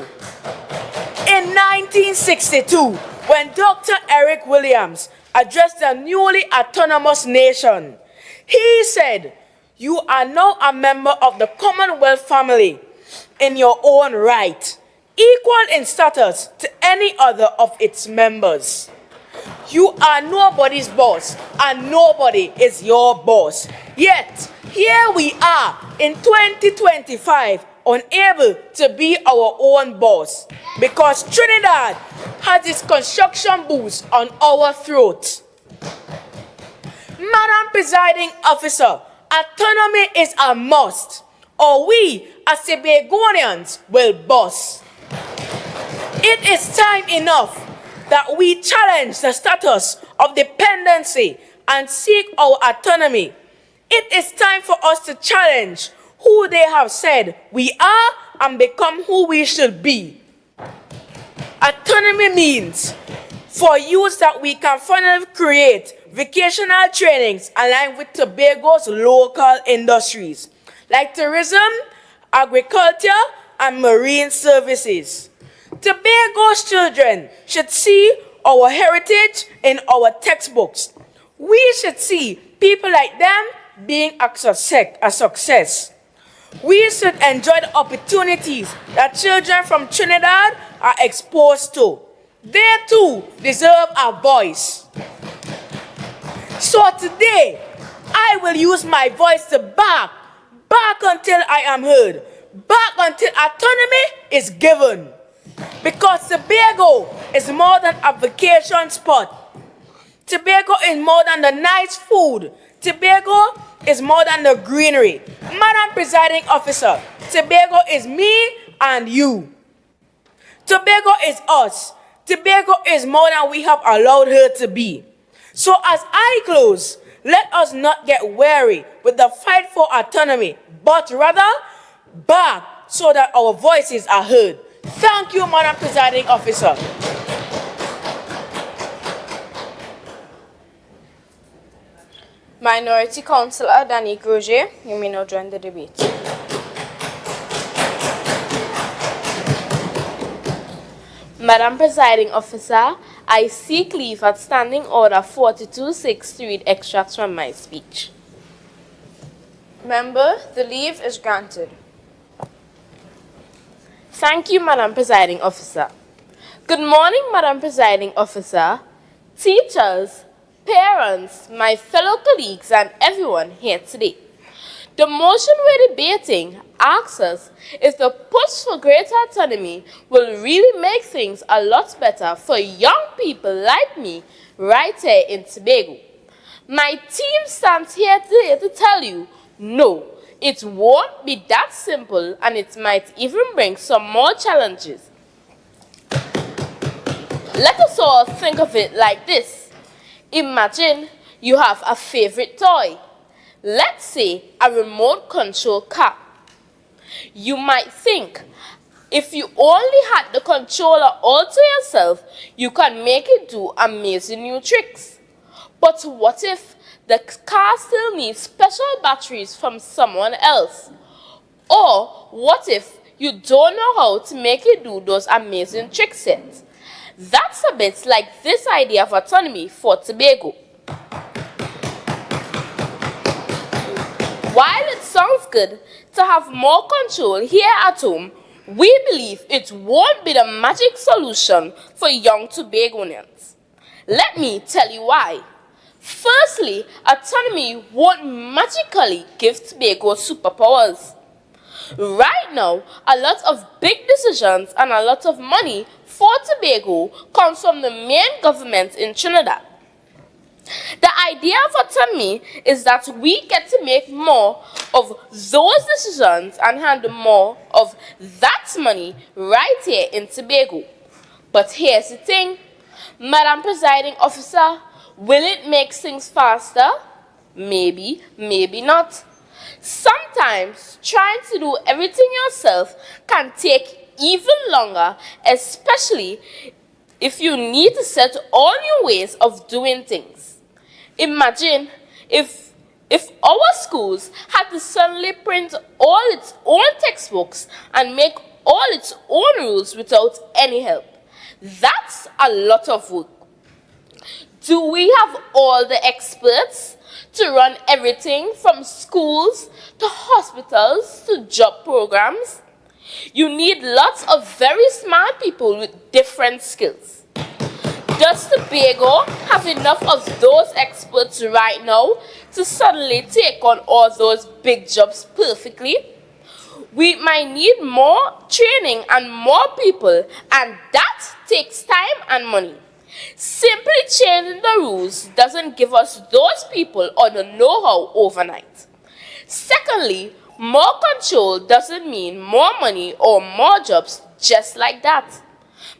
In 1962, when Dr. Eric Williams addressed the newly autonomous nation, he said, "You are now a member of the Commonwealth family in your own right, equal in status to any other of its members. You are nobody's boss, and nobody is your boss. Yet, here we are in 2025, unable to be our own boss, because Trinidad has its construction boots on our throats." Madam Presiding Officer, autonomy is a must, or we as Tobagonians will bust. It is time enough that we challenge the status of dependency and seek our autonomy. It is time for us to challenge who they have said we are and become who we should be. Autonomy means for use that we can finally create vocational trainings aligned with Tobago's local industries, like tourism, agriculture, and marine services. Tobago's children should see our heritage in our textbooks. We should see people like them being a success. We should enjoy the opportunities that children from Trinidad are exposed to. They too deserve a voice. So today, I will use my voice to bark until I am heard, bark until autonomy is given. Because Tobago is more than a vacation spot. Tobago is more than the nice food. Tobago is more than the greenery. Madam Presiding Officer, Tobago is me and you. Tobago is us. Tobago is more than we have allowed her to be. So as I close, let us not get weary with the fight for autonomy, but rather bark so that our voices are heard. Thank you, Madam Presiding Officer. Minority Councillor Groier, you may now join the debate. Madam Presiding Officer, I seek leave at Standing Order 42-6 to read extracts from my speech. Member, the leave is granted. Thank you, Madam Presiding Officer. Good morning, Madam Presiding Officer, teachers, parents, my fellow colleagues, and everyone here today. The motion we're debating asks us if the push for greater autonomy will really make things a lot better for young people like me right here in Tobago. My team stands here today to tell you, no, it won't be that simple, and it might even bring some more challenges. Let us all think of it like this. Imagine you have a favorite toy. Let's say a remote control car. You might think, if you only had the controller all to yourself, you can make it do amazing new tricks. But what if the car still needs special batteries from someone else? Or what if you don't know how to make it do those amazing tricks yet? That's a bit like this idea of autonomy for Tobago. While it's sounds good to have more control here at home, we believe it won't be the magic solution for young Tobagonians. Let me tell you why. Firstly, autonomy won't magically give Tobago superpowers. Right now, a lot of big decisions and a lot of money for Tobago comes from the main government in Trinidad. The idea of autonomy is that we get to make more of those decisions and handle more of that money right here in Tobago. But here's the thing, Madam Presiding Officer, will it make things faster? Maybe, maybe not. Sometimes trying to do everything yourself can take even longer, especially if you need to set all your ways of doing things. Imagine if our schools had to suddenly print all its own textbooks and make all its own rules without any help. That's a lot of work. Do we have all the experts to run everything from schools to hospitals to job programs? You need lots of very smart people with different skills. Does Tobago have enough of those experts right now to suddenly take on all those big jobs perfectly? We might need more training and more people, and that takes time and money. Simply changing the rules doesn't give us those people or the know-how overnight. Secondly, more control doesn't mean more money or more jobs just like that.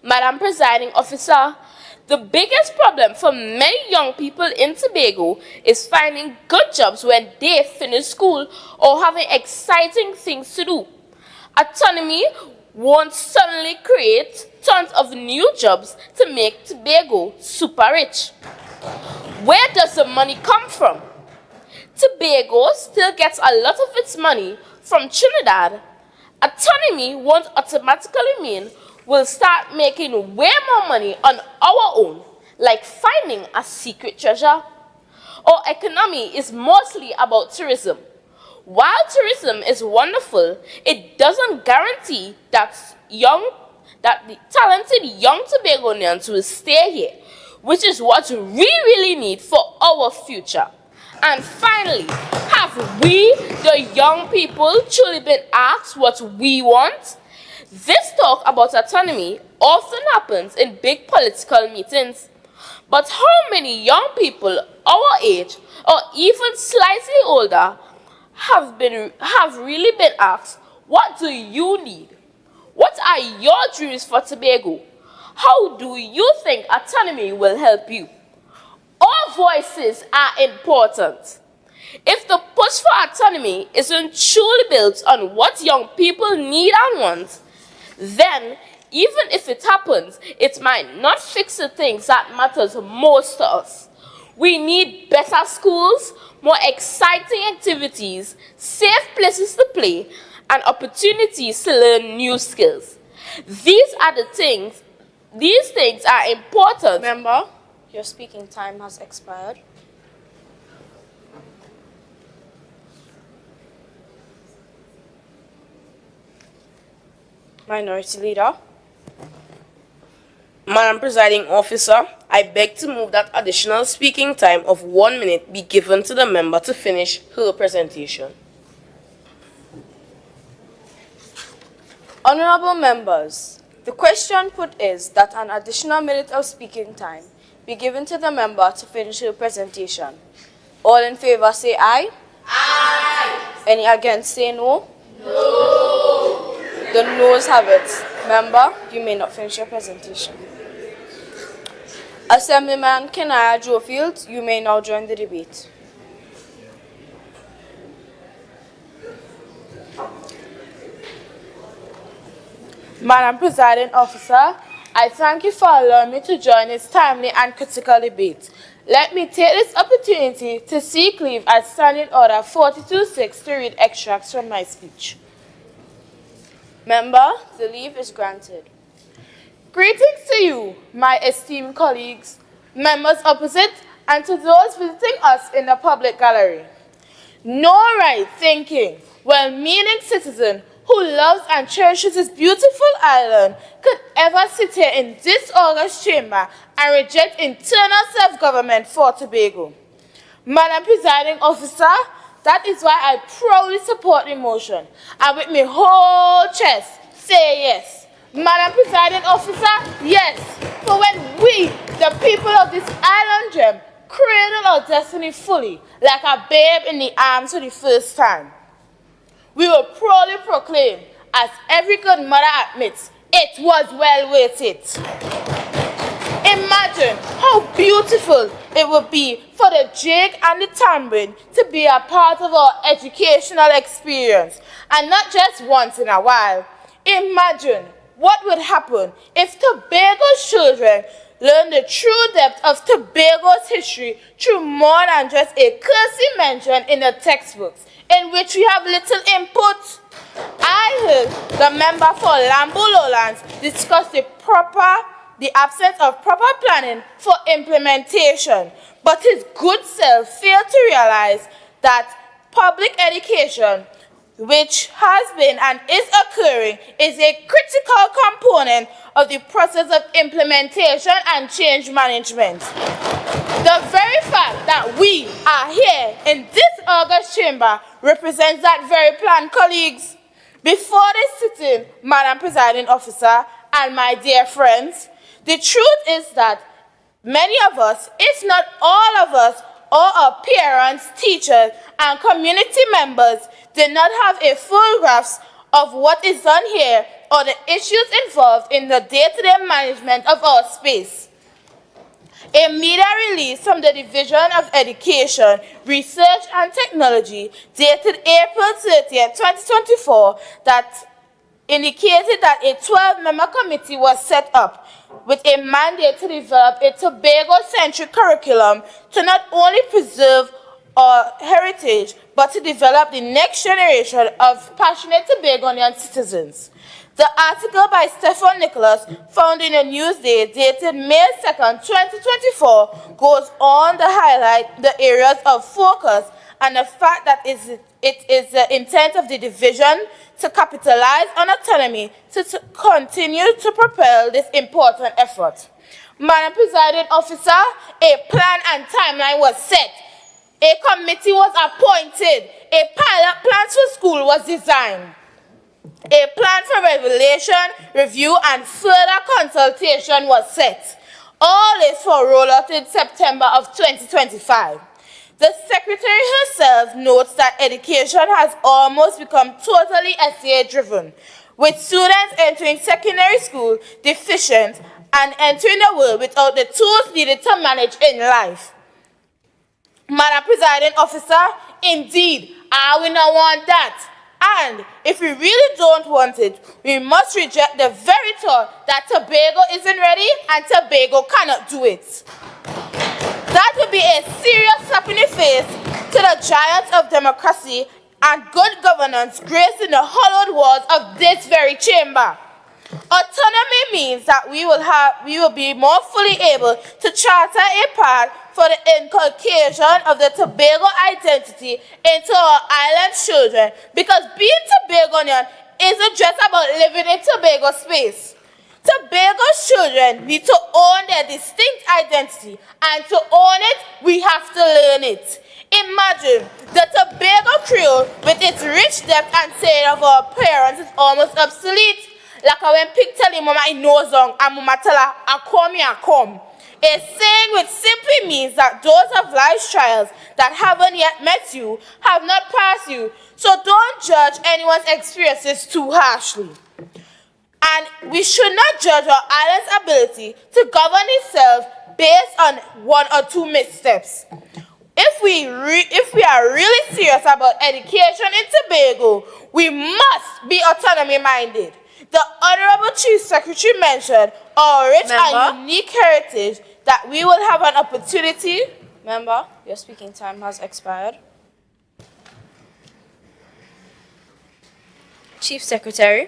Madam Presiding Officer, the biggest problem for many young people in Tobago is finding good jobs when they finish school or having exciting things to do. Autonomy won't suddenly create tons of new jobs to make Tobago super rich. Where does the money come from? Tobago still gets a lot of its money from Trinidad. Autonomy won't automatically mean we'll start making way more money on our own, like finding a secret treasure. Our economy is mostly about tourism. While tourism is wonderful, it doesn't guarantee that the talented young Tobagonians will stay here, which is what we really need for our future. And finally, have we, the young people, truly been asked what we want? This talk about autonomy often happens in big political meetings. But how many young people our age, or even slightly older, have really been asked, what do you need? What are your dreams for Tobago? How do you think autonomy will help you? All voices are important. If the push for autonomy isn't truly built on what young people need and want, then even if it happens, it might not fix the things that matters most to us. We need better schools, more exciting activities, safe places to play, and opportunities to learn new skills. These things are important. Member, your speaking time has expired. Minority Leader. Madam Presiding Officer, I beg to move that additional speaking time of 1 minute be given to the member to finish her presentation. Honorable members, the question put is that an additional minute of speaking time be given to the member to finish her presentation. All in favor say aye. Aye. Any against say no. No. The noes have it. Member, you may not finish your presentation. Assemblyman Joefield, you may now join the debate. Madam Presiding Officer, I thank you for allowing me to join this timely and critical debate. Let me take this opportunity to seek leave as Standing Order 42.6 to read extracts from my speech. Member, the leave is granted. Greetings to you, my esteemed colleagues, members opposite, and to those visiting us in the public gallery. No right-thinking, well-meaning citizen who loves and cherishes his beautiful island could ever sit here in this august chamber and reject internal self-government for Tobago. Madam Presiding Officer, that is why I proudly support the motion, and with my whole chest say yes. Madam Presiding Officer, yes, for when we, the people of this island gem, cradle our destiny fully, like a babe in the arms for the first time, we will proudly proclaim, as every good mother admits, it was well worth it. Imagine how beautiful it would be for the jig and the tambourine to be a part of our educational experience, and not just once in a while. Imagine what would happen if Tobago's children learn the true depth of Tobago's history through more than just a cursory mention in the textbooks, in which we have little input. I heard the member for Lambo Lowlands discuss the absence of proper planning for implementation, but his good self failed to realize that public education, which has been and is occurring, is a critical component of the process of implementation and change management. The very fact that we are here in this august chamber represents that very plan, colleagues. Before this sitting, Madam Presiding Officer and my dear friends, the truth is that many of us, if not all of us, all our parents, teachers, and community members did not have a full grasp of what is done here or the issues involved in the day-to-day management of our space. A media release from the Division of Education, Research and Technology dated April 30, 2024 that indicated that a 12-member committee was set up with a mandate to develop a Tobago-centric curriculum to not only preserve our heritage, but to develop the next generation of passionate Tobagonian citizens. The article by Stephen Nicholas, found in a Newsday dated May 2nd, 2024, goes on to highlight the areas of focus and the fact that it is the intent of the division to capitalize on autonomy to continue to propel this important effort. Madam Presiding Officer, a plan and timeline was set. A committee was appointed. A pilot plan for school was designed. A plan for revelation, review, and further consultation was set. All is for rollout in September of 2025. The Secretary herself notes that education has almost become totally essay-driven, with students entering secondary school deficient and entering the world without the tools needed to manage in life. Madam Presiding Officer, indeed, I will not want that. And if we really don't want it, we must reject the very thought that Tobago isn't ready and Tobago cannot do it. That would be a serious slap in the face to the giants of democracy and good governance gracing the hollowed walls of this very chamber. Autonomy means that we will be more fully able to charter a path for the inculcation of the Tobago identity into our island children, because being Tobagonian isn't just about living in Tobago space. Tobago's children need to own their distinct identity, and to own it, we have to learn it. Imagine the Tobago Creole with its rich depth and saying of our parents is almost obsolete. Like when pig tell him mama I know song and mama tell her I come. A saying which simply means that those of life's trials that haven't yet met you have not passed you. So don't judge anyone's experiences too harshly. And we should not judge our island's ability to govern itself based on one or two missteps. If we are really serious about education in Tobago, we must be autonomy-minded. The Honorable Chief Secretary mentioned our rich and unique heritage that we will have an opportunity. Member, your speaking time has expired. Chief Secretary.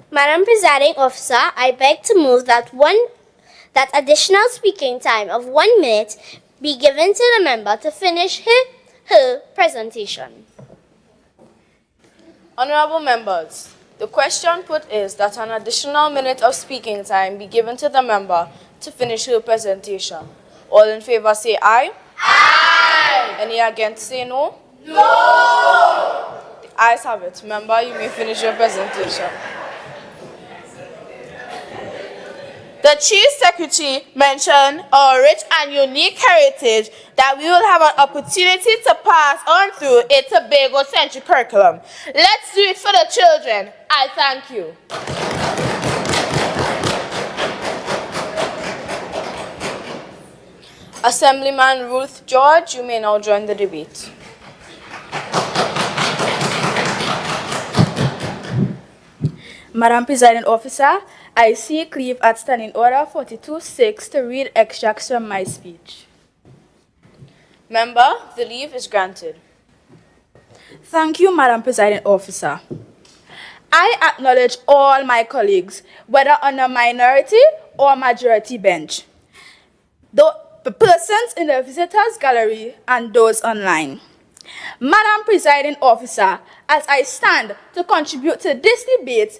Madam Presiding Officer, I beg to move that additional speaking time of 1 minute be given to the member to finish her presentation. Honorable members, the question put is that an additional minute of speaking time be given to the member to finish her presentation. All in favor say aye. Aye. Any against say no? No. The ayes have it. Member, you may finish your presentation. The Chief Secretary mentioned our rich and unique heritage that we will have an opportunity to pass on through a Tobago-centric curriculum. Let's do it for the children. I thank you. Assemblyman George, you may now join the debate. Madam Presiding Officer, I seek leave at Standing Order 42-6 to read extracts from my speech. Member, the leave is granted. Thank you, Madam Presiding Officer. I acknowledge all my colleagues, whether on the minority or majority bench, the persons in the visitors gallery and those online. Madam Presiding Officer, as I stand to contribute to this debate,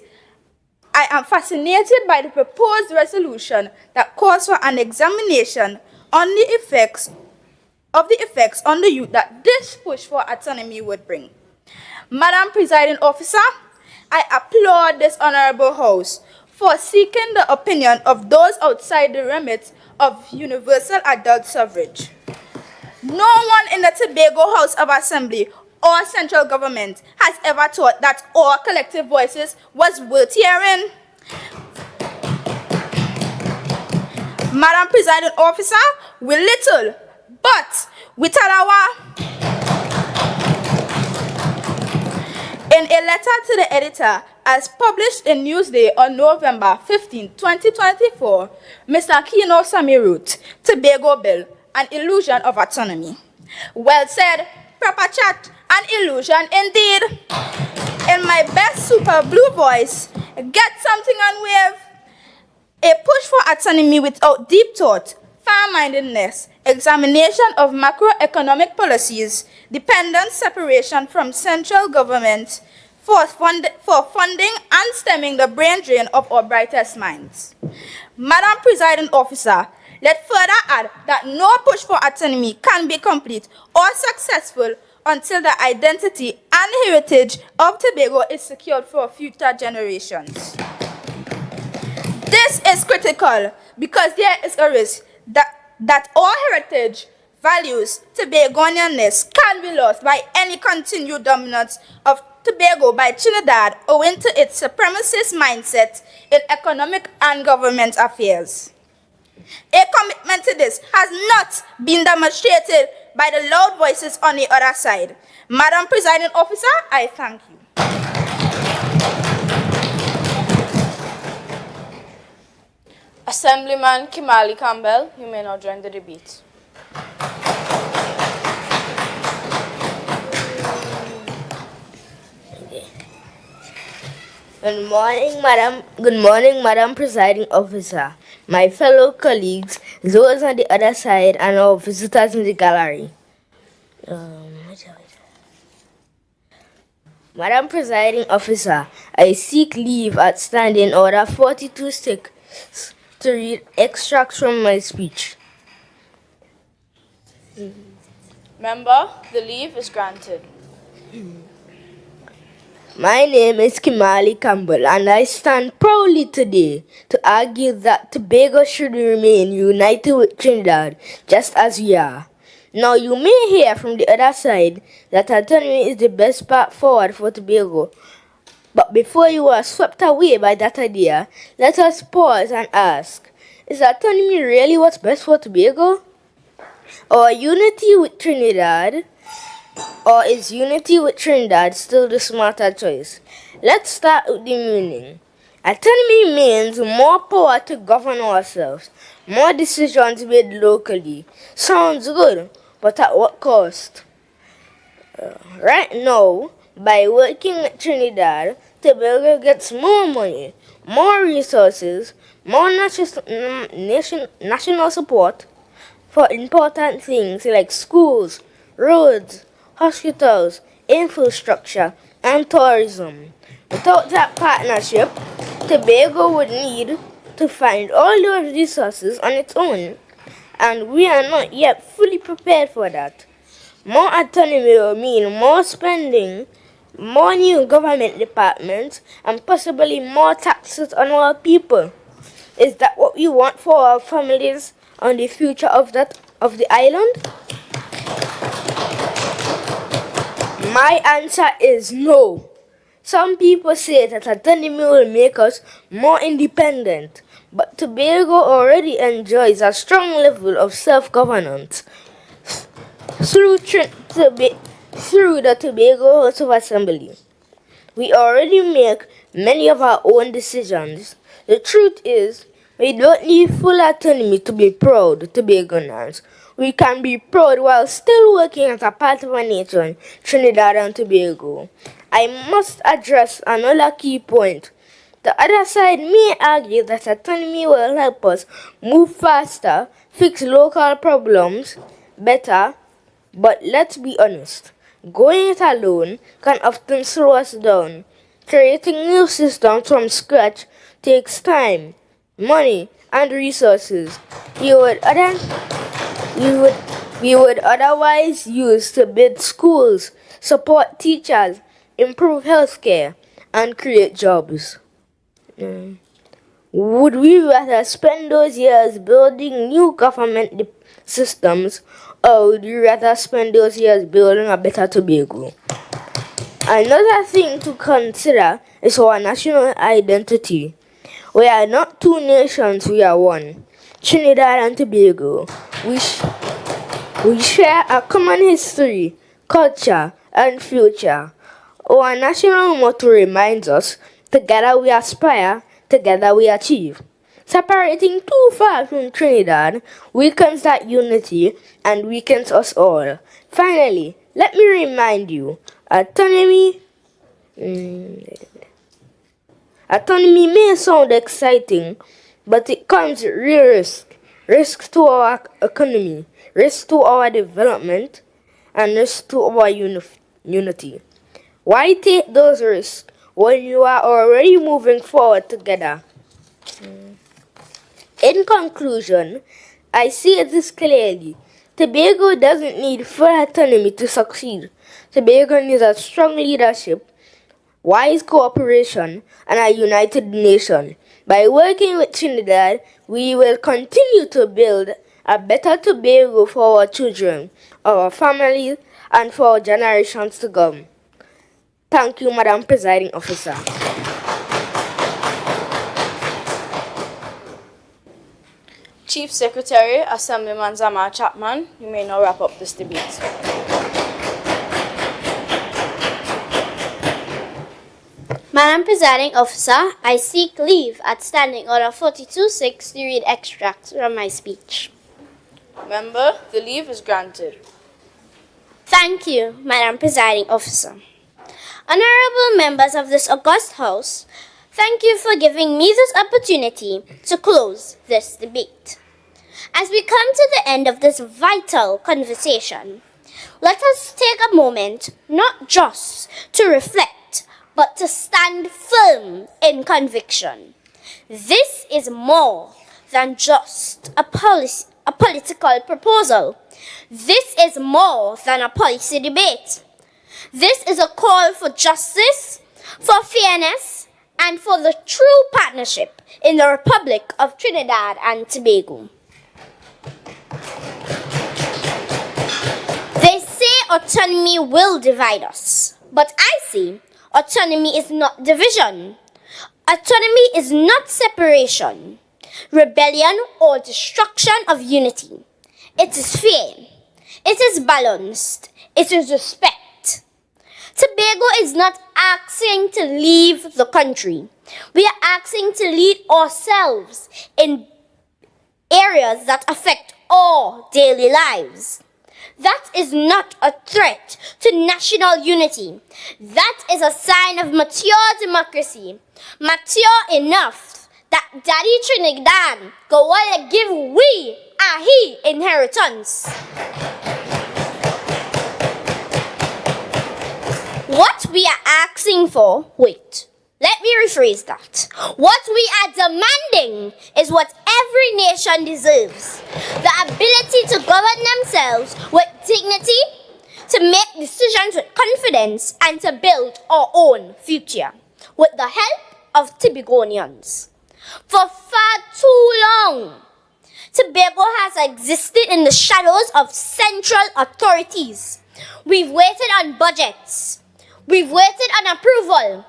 I am fascinated by the proposed resolution that calls for an examination on the effects on the youth that this push for autonomy would bring. Madam Presiding Officer, I applaud this honorable House for seeking the opinion of those outside the remit of universal adult suffrage. No one in the Tobago House of Assembly or central government has ever thought that our collective voices was worth hearing. Madam Presiding Officer, we little, but we talawa. In a letter to the editor, as published in Newsday on November 15, 2024, Mr. Kino Sami wrote, Tobago Bill, an illusion of autonomy. Well said, proper chat, an illusion indeed. In my best super blue voice, get something on wave. A push for autonomy without deep thought, fair-mindedness, examination of macroeconomic policies, dependent separation from central government for funding and stemming the brain drain of our brightest minds. Madam Presiding Officer, let further add that no push for autonomy can be complete or successful until the identity and heritage of Tobago is secured for future generations. This is critical because there is a risk that our heritage, values, Tobagonianness can be lost by any continued dominance of Tobago by Trinidad owing to its supremacist mindset in economic and government affairs. A commitment to this has not been demonstrated by the loud voices on the other side. Madam Presiding Officer, I thank you. Assemblyman Campbell, you may now join the debate. Good morning, Madam Presiding Officer, my fellow colleagues, those on the other side, and our visitors in the gallery. Madam Presiding Officer, I seek leave at Standing Order 42-6 to read extracts from my speech. Member, the leave is granted. My name is Kimali Campbell, and I stand proudly today to argue that Tobago should remain united with Trinidad, just as we are. Now, you may hear from the other side that autonomy is the best path forward for Tobago. But before you are swept away by that idea, let us pause and ask, is autonomy really what's best for Tobago? Or unity with Trinidad? Or is unity with Trinidad still the smarter choice? Let's start with the meaning. Autonomy means more power to govern ourselves, more decisions made locally. Sounds good, but at what cost? Right now, by working with Trinidad, Tobago gets more money, more resources, more national support, for important things like schools, roads, hospitals, infrastructure, and tourism. Without that partnership, Tobago would need to find all those resources on its own, and we are not yet fully prepared for that. More autonomy will mean more spending, more new government departments, and possibly more taxes on our people. Is that what we want for our families and the future of the island? My answer is no. Some people say that autonomy will make us more independent, but Tobago already enjoys a strong level of self-governance through the Tobago House of Assembly. We already make many of our own decisions. The truth is, we don't need full autonomy to be proud Tobagonians. We can be proud while still working as a part of a nation, Trinidad and Tobago. I must address another key point. The other side may argue that autonomy will help us move faster, fix local problems better, but let's be honest, going it alone can often slow us down. Creating new systems from scratch takes time, money, and resources we would otherwise use to build schools, support teachers, improve healthcare, and create jobs. Would we rather spend those years building new government systems, or would we rather spend those years building a better Tobago? Another thing to consider is our national identity. We are not two nations, we are one. Trinidad and Tobago. We share a common history, culture, and future. Our national motto reminds us, together we aspire, together we achieve. Separating too far from Trinidad weakens that unity and weakens us all. Finally, let me remind you, autonomy may sound exciting, but it comes with real risk. Risk to our economy, risk to our development, and risk to our unity. Why take those risks when you are already moving forward together? In conclusion, I see this clearly. Tobago doesn't need full autonomy to succeed. Tobago needs a strong leadership, wise cooperation, and a united nation. By working with Trinidad, we will continue to build a better Tobago for our children, our families, and for generations to come. Thank you, Madam Presiding Officer. Chief Secretary, Assemblyman Zamar Chapman, you may now wrap up this debate. Madam Presiding Officer, I seek leave at Standing Order 42.6 to read extracts from my speech. Member, the leave is granted. Thank you, Madam Presiding Officer. Honorable members of this august House, thank you for giving me this opportunity to close this debate. As we come to the end of this vital conversation, let us take a moment not just to reflect, but to stand firm in conviction. This is more than just a political proposal. This is more than a policy debate. This is a call for justice, for fairness, and for the true partnership in the Republic of Trinidad and Tobago. They say autonomy will divide us, but I say autonomy is not division. Autonomy is not separation, rebellion, or destruction of unity. It is fair. It is balanced. It is respect. Tobago is not asking to leave the country. We are asking to lead ourselves in areas that affect our daily lives. That is not a threat to national unity. That is a sign of mature democracy. Mature enough that Daddy Trinidad go on to give we he inheritance. What we are asking for, wait, let me rephrase that. What we are demanding is what every nation deserves. The ability to govern themselves with dignity, to make decisions with confidence, and to build our own future with the help of Tobagonians. For far too long, Tobago has existed in the shadows of central authorities. We've waited on budgets. We've waited on approval.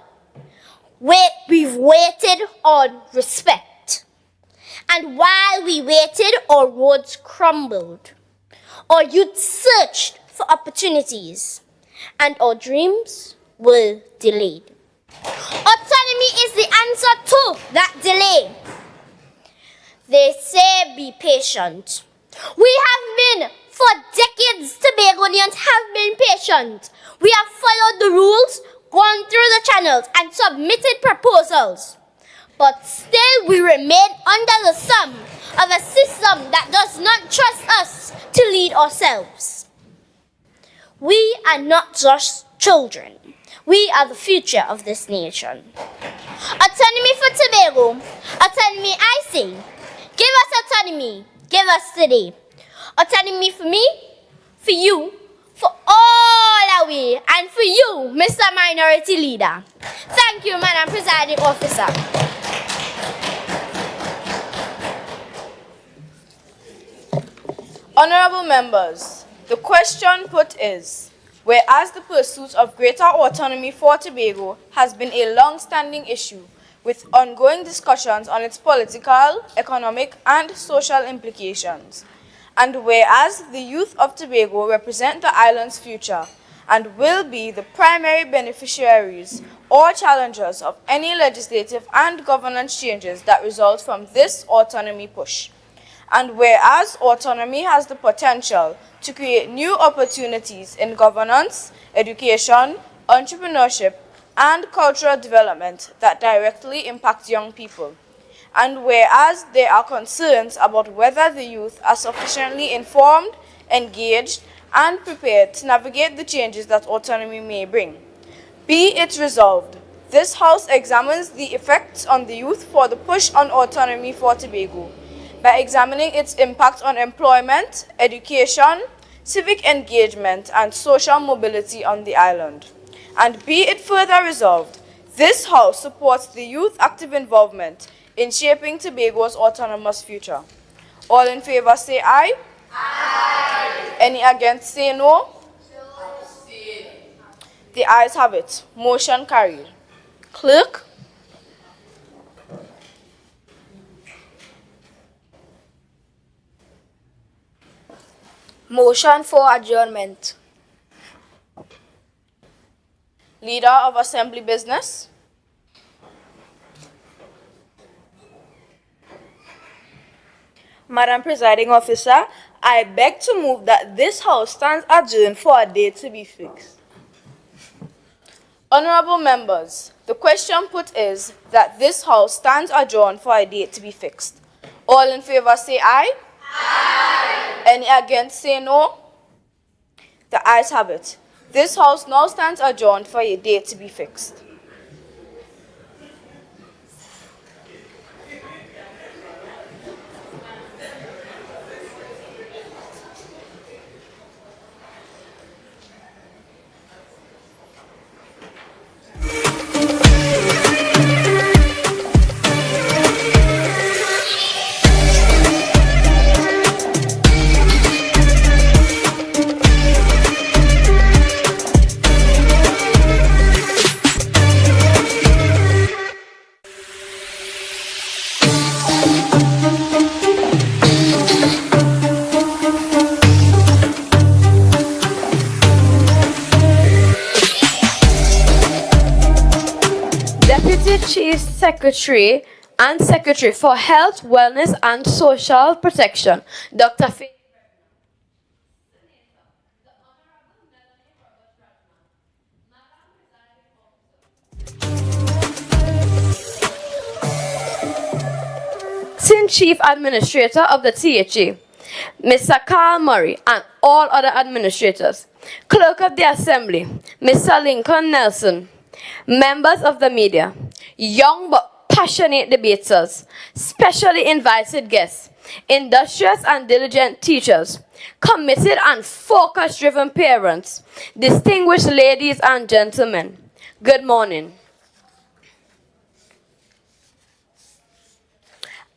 We've waited on respect. And while we waited, our roads crumbled. Our youth searched for opportunities. And our dreams were delayed. Autonomy is the answer to that delay. They say be patient. We have been, for decades, Tobagonians have been patient. We have followed the rules, gone through the channels, and submitted proposals. But still we remain under the thumb of a system that does not trust us to lead ourselves. We are not just children. We are the future of this nation. Autonomy for Tobago. Autonomy, I say. Give us autonomy. Give us today. Autonomy for me, for you, for all our way, and for you, Mr. Minority Leader. Thank you, Madam Presiding Officer. Honorable members, the question put is, whereas the pursuit of greater autonomy for Tobago has been a long-standing issue with ongoing discussions on its political, economic, and social implications, and whereas the youth of Tobago represent the island's future and will be the primary beneficiaries or challengers of any legislative and governance changes that result from this autonomy push, and whereas autonomy has the potential to create new opportunities in governance, education, entrepreneurship, and cultural development that directly impact young people. And whereas there are concerns about whether the youth are sufficiently informed, engaged, and prepared to navigate the changes that autonomy may bring. Be it resolved, this House examines the effects on the youth for the push on autonomy for Tobago by examining its impact on employment, education, civic engagement, and social mobility on the island. And be it further resolved, this House supports the youth active involvement in shaping Tobago's autonomous future. All in favor say aye. Aye. Any against say no. The ayes have it. Motion carried. Clerk. Motion for adjournment. Leader of Assembly Business. Madam Presiding Officer, I beg to move that this House stands adjourned for a date to be fixed. Honorable members, the question put is that this House stands adjourned for a date to be fixed. All in favor say aye. Aye. Any against say no. The ayes have it. This House now stands adjourned for a date to be fixed. Chief Secretary and Secretary for Health, Wellness and Social Protection, Dr. Faith. Acting Chief Administrator of the THA, Mr. Carl Murray, and all other administrators, Clerk of the Assembly, Mr. Lincoln Nelson, members of the media, young but passionate debaters, specially invited guests, industrious and diligent teachers, committed and focus-driven parents, distinguished ladies and gentlemen, good morning.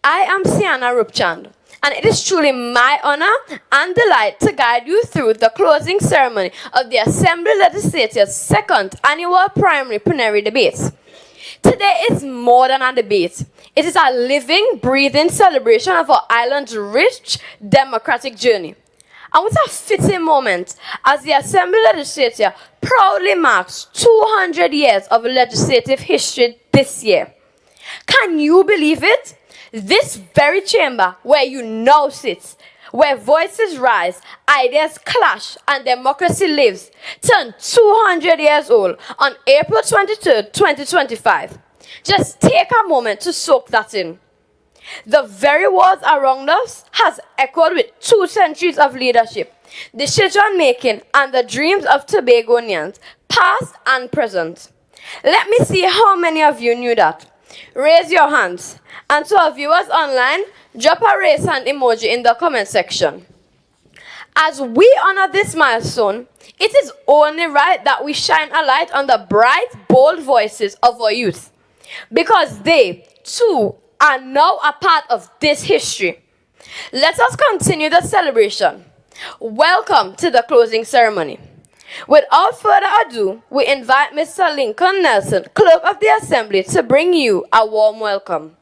I am Sienna Rupchand, and it is truly my honor and delight to guide you through the closing ceremony of the Assembly Legislature's second annual primary plenary debates. Today is more than a debate. It is a living, breathing celebration of our island's rich democratic journey. And what a fitting moment as the Assembly Legislature proudly marks 200 years of legislative history this year. Can you believe it? This very chamber where you now sit, where voices rise, ideas clash, and democracy lives, turned 200 years old on April 23rd, 2025. Just take a moment to soak that in. The very words around us has echoed with 2 centuries of leadership, decision-making, and the dreams of Tobagonians, past and present. Let me see how many of you knew that. Raise your hands. And to our viewers online, drop a raise hand emoji in the comment section. As we honor this milestone, it is only right that we shine a light on the bright, bold voices of our youth, because they, too, are now a part of this history. Let us continue the celebration. Welcome to the closing ceremony. Without further ado, we invite Mr. Lincoln Nelson, Clerk of the Assembly, to bring you a warm welcome.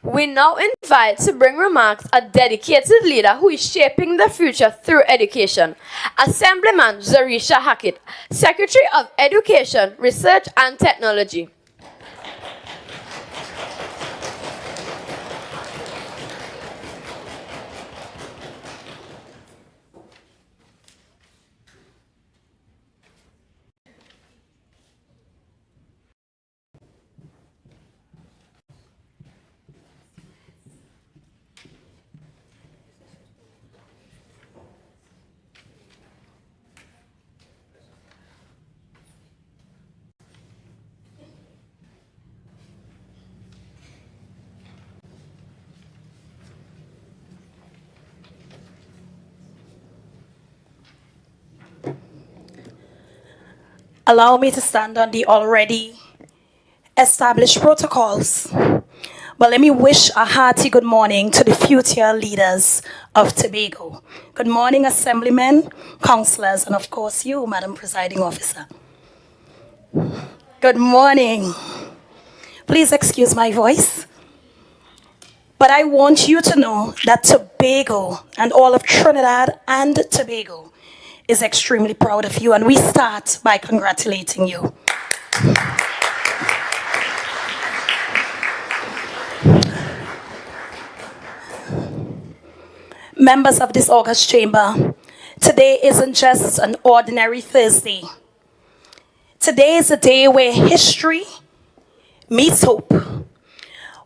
We now invite to bring remarks a dedicated leader who is shaping the future through education, Assemblyman Zarisha Hackett, Secretary of Education, Research and Technology. Allow me to stand on the already established protocols. But let me wish a hearty good morning to the future leaders of Tobago. Good morning, Assemblymen, councillors, and of course you, Madam Presiding Officer. Good morning. Please excuse my voice. But I want you to know that Tobago and all of Trinidad and Tobago is extremely proud of you, and we start by congratulating you. Members of this august chamber, today isn't just an ordinary Thursday. Today is a day where history meets hope,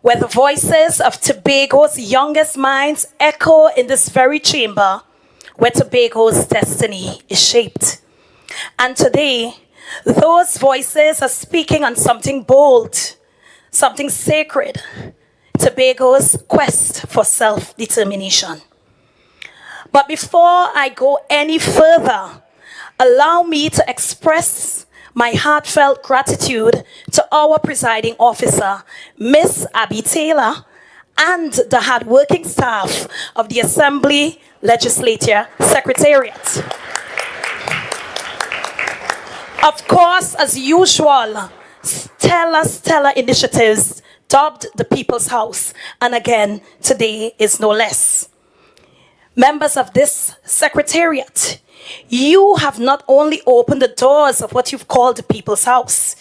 where the voices of Tobago's youngest minds echo in this very chamber, where Tobago's destiny is shaped. And today, those voices are speaking on something bold, something sacred, Tobago's quest for self-determination. But before I go any further, allow me to express my heartfelt gratitude to our presiding officer, Miss Abby Taylor, and the hardworking staff of the Assembly Legislature Secretariat. Of course, as usual, stellar initiatives dubbed the People's House, and again, today is no less. Members of this Secretariat, you have not only opened the doors of what you've called the People's House,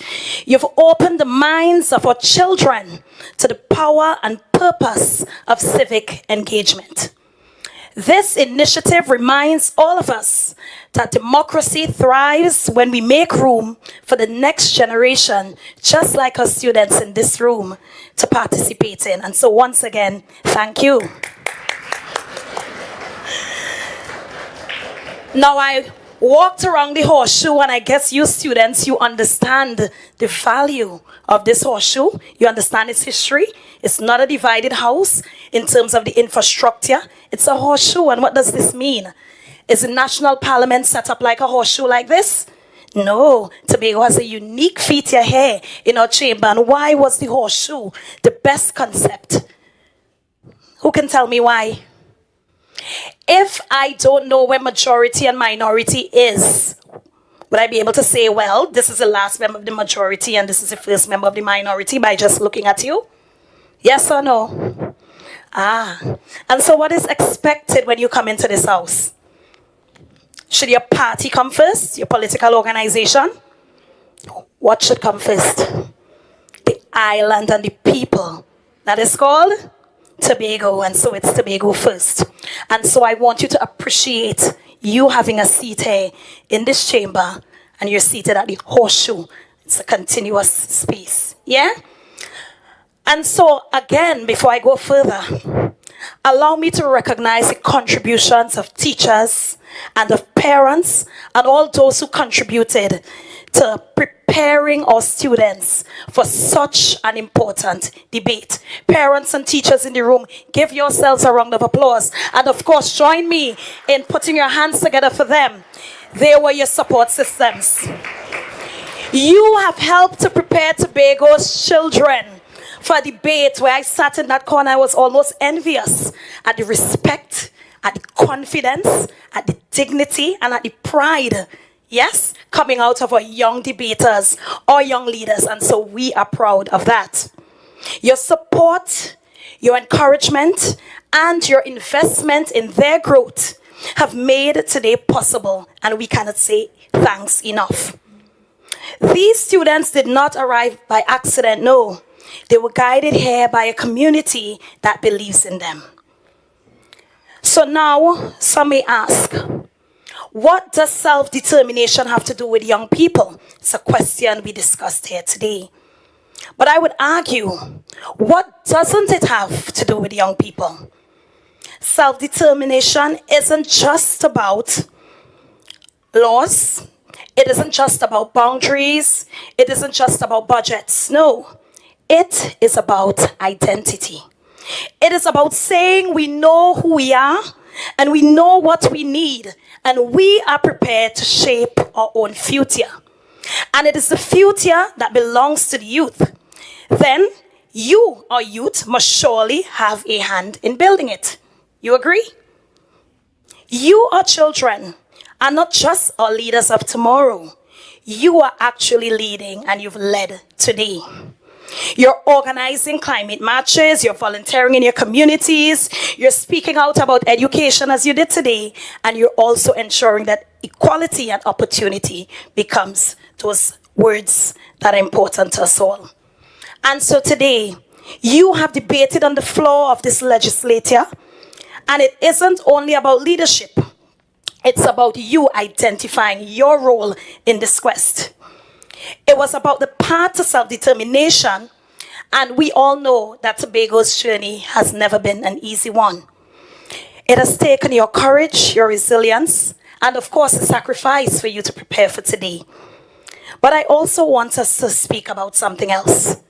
you've opened the minds of our children to the power and purpose of civic engagement. This initiative reminds all of us that democracy thrives when we make room for the next generation, just like our students in this room, to participate in. And so once again, thank you. Now, I walked around the horseshoe, and I guess you students, you understand the value of this horseshoe. You understand its history. It's not a divided house in terms of the infrastructure. It's a horseshoe, and what does this mean? Is the National Parliament set up like a horseshoe like this? No, Tobago has a unique feature here in our chamber. And why was the horseshoe the best concept? Who can tell me why? If I don't know where majority and minority is, would I be able to say, well, this is the last member of the majority and this is the first member of the minority by just looking at you? Yes or no? And so what is expected when you come into this house? Should your party come first? Your political organization? What should come first? The island and the people. That is called Tobago, and so it's Tobago first. And so I want you to appreciate you having a seat here in this chamber, and you're seated at the horseshoe. It's a continuous space, yeah? And so again, before I go further, allow me to recognize the contributions of teachers and of parents and all those who contributed to preparing our students for such an important debate. Parents and teachers in the room, give yourselves a round of applause. And of course, join me in putting your hands together for them. They were your support systems. You have helped to prepare Tobago's children for a debate where I sat in that corner. I was almost envious at the respect, at the confidence, at the dignity, and at the pride, yes, coming out of our young debaters, our young leaders, and so we are proud of that. Your support, your encouragement, and your investment in their growth have made today possible, and we cannot say thanks enough. These students did not arrive by accident, no. They were guided here by a community that believes in them. So now, some may ask, what does self-determination have to do with young people? It's a question we discussed here today. But I would argue, what doesn't it have to do with young people? Self-determination isn't just about laws. It isn't just about boundaries. It isn't just about budgets. No, it is about identity. It is about saying we know who we are and we know what we need and we are prepared to shape our own future. And it is the future that belongs to the youth. Then you, our youth, must surely have a hand in building it. You agree? You, our children, are not just our leaders of tomorrow. You are actually leading and you've led today. You're organizing climate marches, you're volunteering in your communities, you're speaking out about education as you did today, and you're also ensuring that equality and opportunity becomes those words that are important to us all. And so today, you have debated on the floor of this legislature, and it isn't only about leadership. It's about you identifying your role in this quest. It was about the path to self-determination, and we all know that Tobago's journey has never been an easy one. It has taken your courage, your resilience, and of course, a sacrifice for you to prepare for today. But I also want us to speak about something else.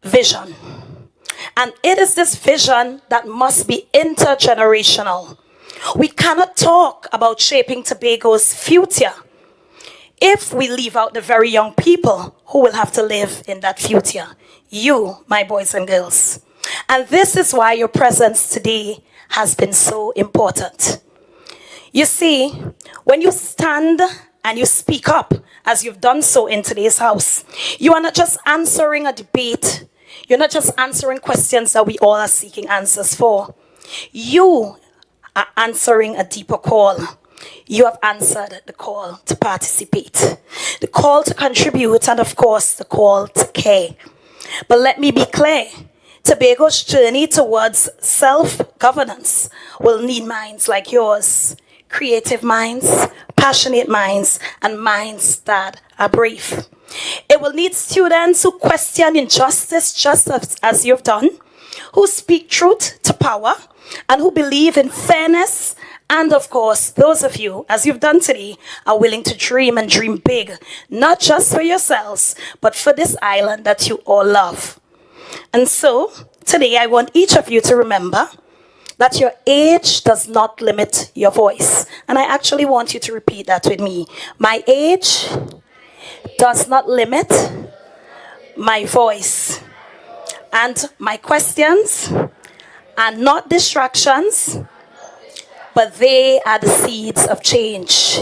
Vision. And it is this vision that must be intergenerational. We cannot talk about shaping Tobago's future if we leave out the very young people who will have to live in that future. You, my boys and girls. And this is why your presence today has been so important. You see, when you stand and you speak up, as you've done so in today's house, you are not just answering a debate. You're not just answering questions that we all are seeking answers for. You are answering a deeper call. You have answered the call to participate, the call to contribute, and of course, the call to care. But let me be clear, Tobago's journey towards self-governance will need minds like yours, creative minds, passionate minds, and minds that are brave. It will need students who question injustice just as you've done, who speak truth to power, and who believe in fairness. And of course, those of you, as you've done today, are willing to dream and dream big, not just for yourselves, but for this island that you all love. And so, today I want each of you to remember that your age does not limit your voice. And I actually want you to repeat that with me. My age does not limit my voice. And my questions are not distractions, but they are the seeds of change.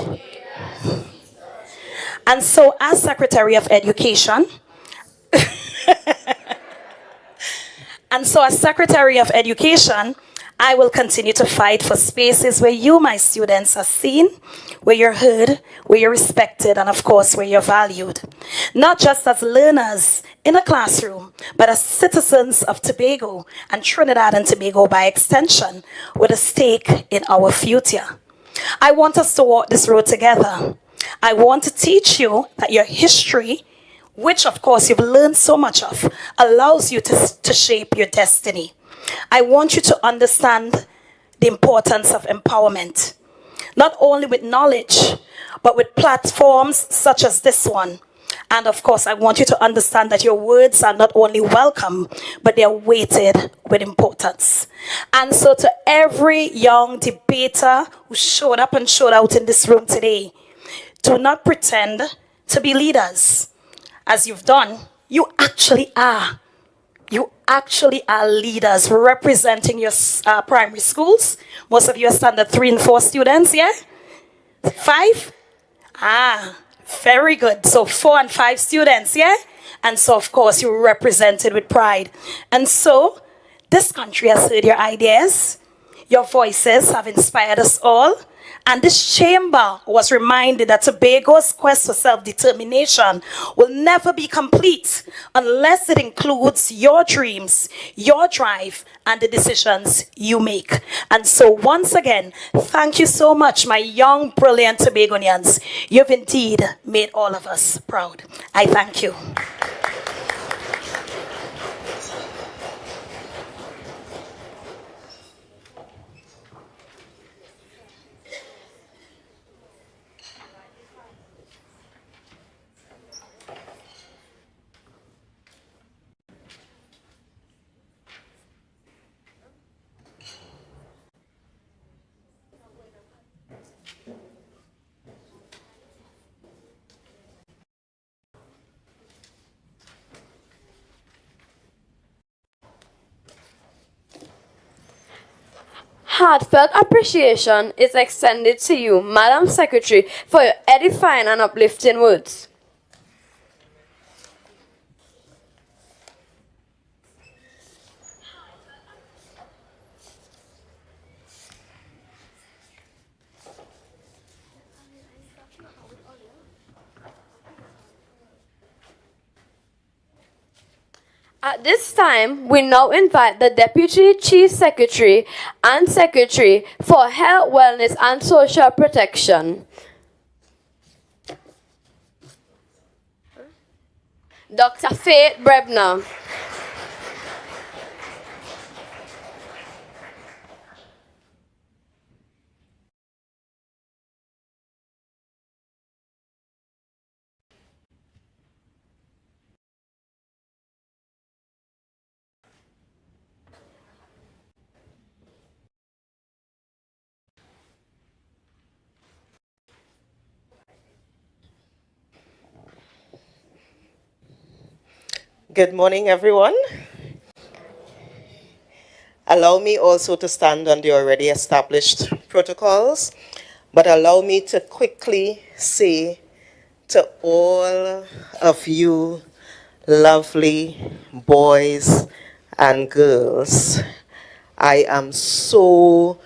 And so, as Secretary of Education, I will continue to fight for spaces where you, my students, are seen, where you're heard, where you're respected, and of course, where you're valued. Not just as learners in a classroom, but as citizens of Tobago and Trinidad and Tobago by extension, with a stake in our future. I want us to walk this road together. I want to teach you that your history, which of course you've learned so much of, allows you to shape your destiny. I want you to understand the importance of empowerment, not only with knowledge, but with platforms such as this one. And of course, I want you to understand that your words are not only welcome, but they're weighted with importance. And so to every young debater who showed up and showed out in this room today, do not pretend to be leaders. As you've done, you actually are. You actually are leaders representing your primary schools. Most of you are standard 3 and 4 students, yeah? 5? Very good. So 4 and 5 students, yeah? And so, of course, you're represented with pride. And so, this country has heard your ideas. Your voices have inspired us all. And this chamber was reminded that Tobago's quest for self-determination will never be complete unless it includes your dreams, your drive, and the decisions you make. And so once again, thank you so much, my young, brilliant Tobagonians. You've indeed made all of us proud. I thank you. Heartfelt appreciation is extended to you, Madam Secretary, for your edifying and uplifting words. At this time, we now invite the Deputy Chief Secretary and Secretary for Health, Wellness and Social Protection, Dr. Faith Brebner. Good morning, everyone. Allow me also to stand on the already established protocols, but allow me to quickly say to all of you lovely boys and girls, I am so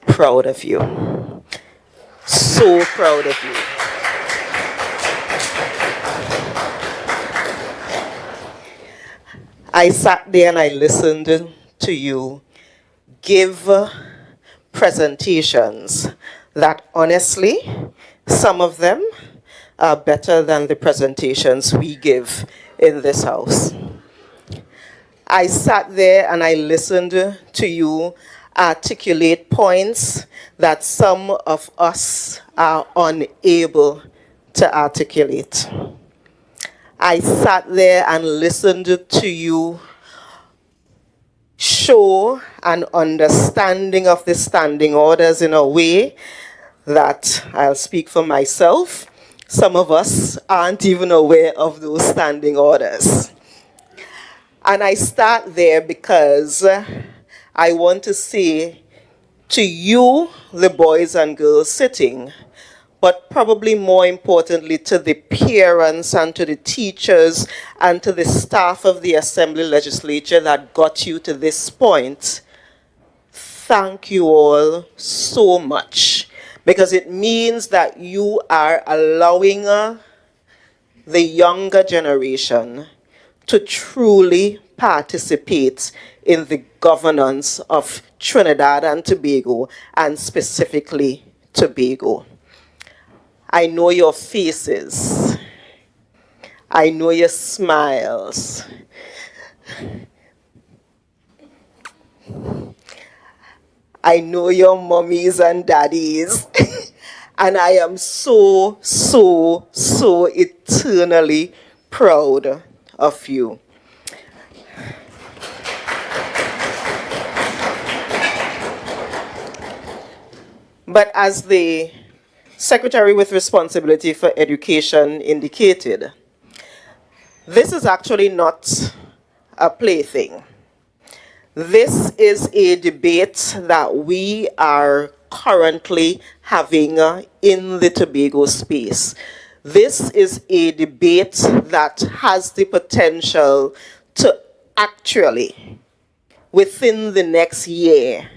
proud of you. So proud of you. I sat there and I listened to you give presentations that honestly, some of them are better than the presentations we give in this house. I sat there and I listened to you articulate points that some of us are unable to articulate. I sat there and listened to you show an understanding of the standing orders in a way that, I'll speak for myself, some of us aren't even aware of those standing orders. And I start there because I want to say to you, the boys and girls sitting, but probably more importantly to the parents and to the teachers and to the staff of the Assembly Legislature that got you to this point, thank you all so much, because it means that you are allowing the younger generation to truly participate in the governance of Trinidad and Tobago, and specifically Tobago. I know your faces. I know your smiles. I know your mummies and daddies. And I am so eternally proud of you. But as the Secretary with responsibility for education indicated, this is actually not a plaything. This is a debate that we are currently having in the Tobago space. This is a debate that has the potential to actually, within the next year,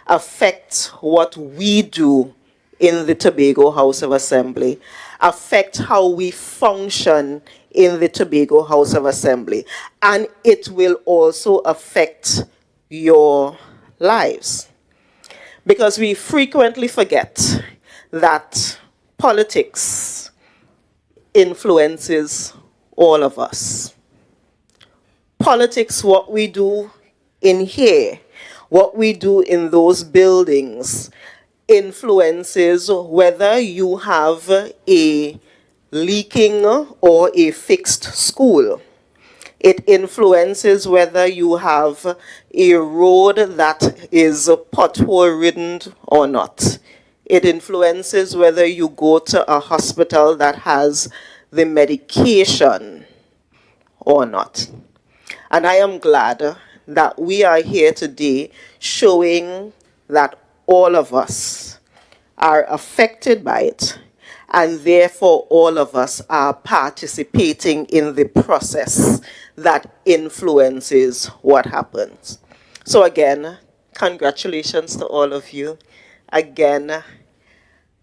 affect what we do in the Tobago House of Assembly, affect how we function in the Tobago House of Assembly, and it will also affect your lives. Because we frequently forget that politics influences all of us. Politics, what we do in here, what we do in those buildings, influences whether you have a leaking or a fixed school. It influences whether you have a road that is pothole-ridden or not. It influences whether you go to a hospital that has the medication or not. And I am glad that we are here today showing that all of us are affected by it, and therefore all of us are participating in the process that influences what happens. So again, congratulations to all of you. Again,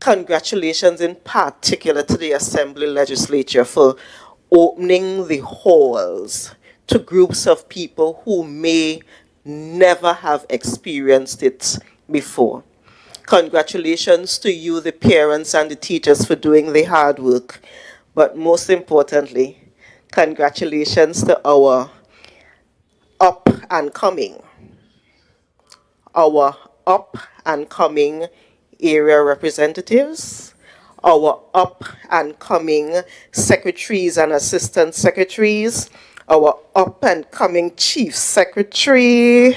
congratulations in particular to the Assembly Legislature for opening the halls to groups of people who may never have experienced it before. Congratulations to you, the parents and the teachers, for doing the hard work. But most importantly, congratulations to our up and coming area representatives, our up and coming secretaries and assistant secretaries, our up and coming chief secretary,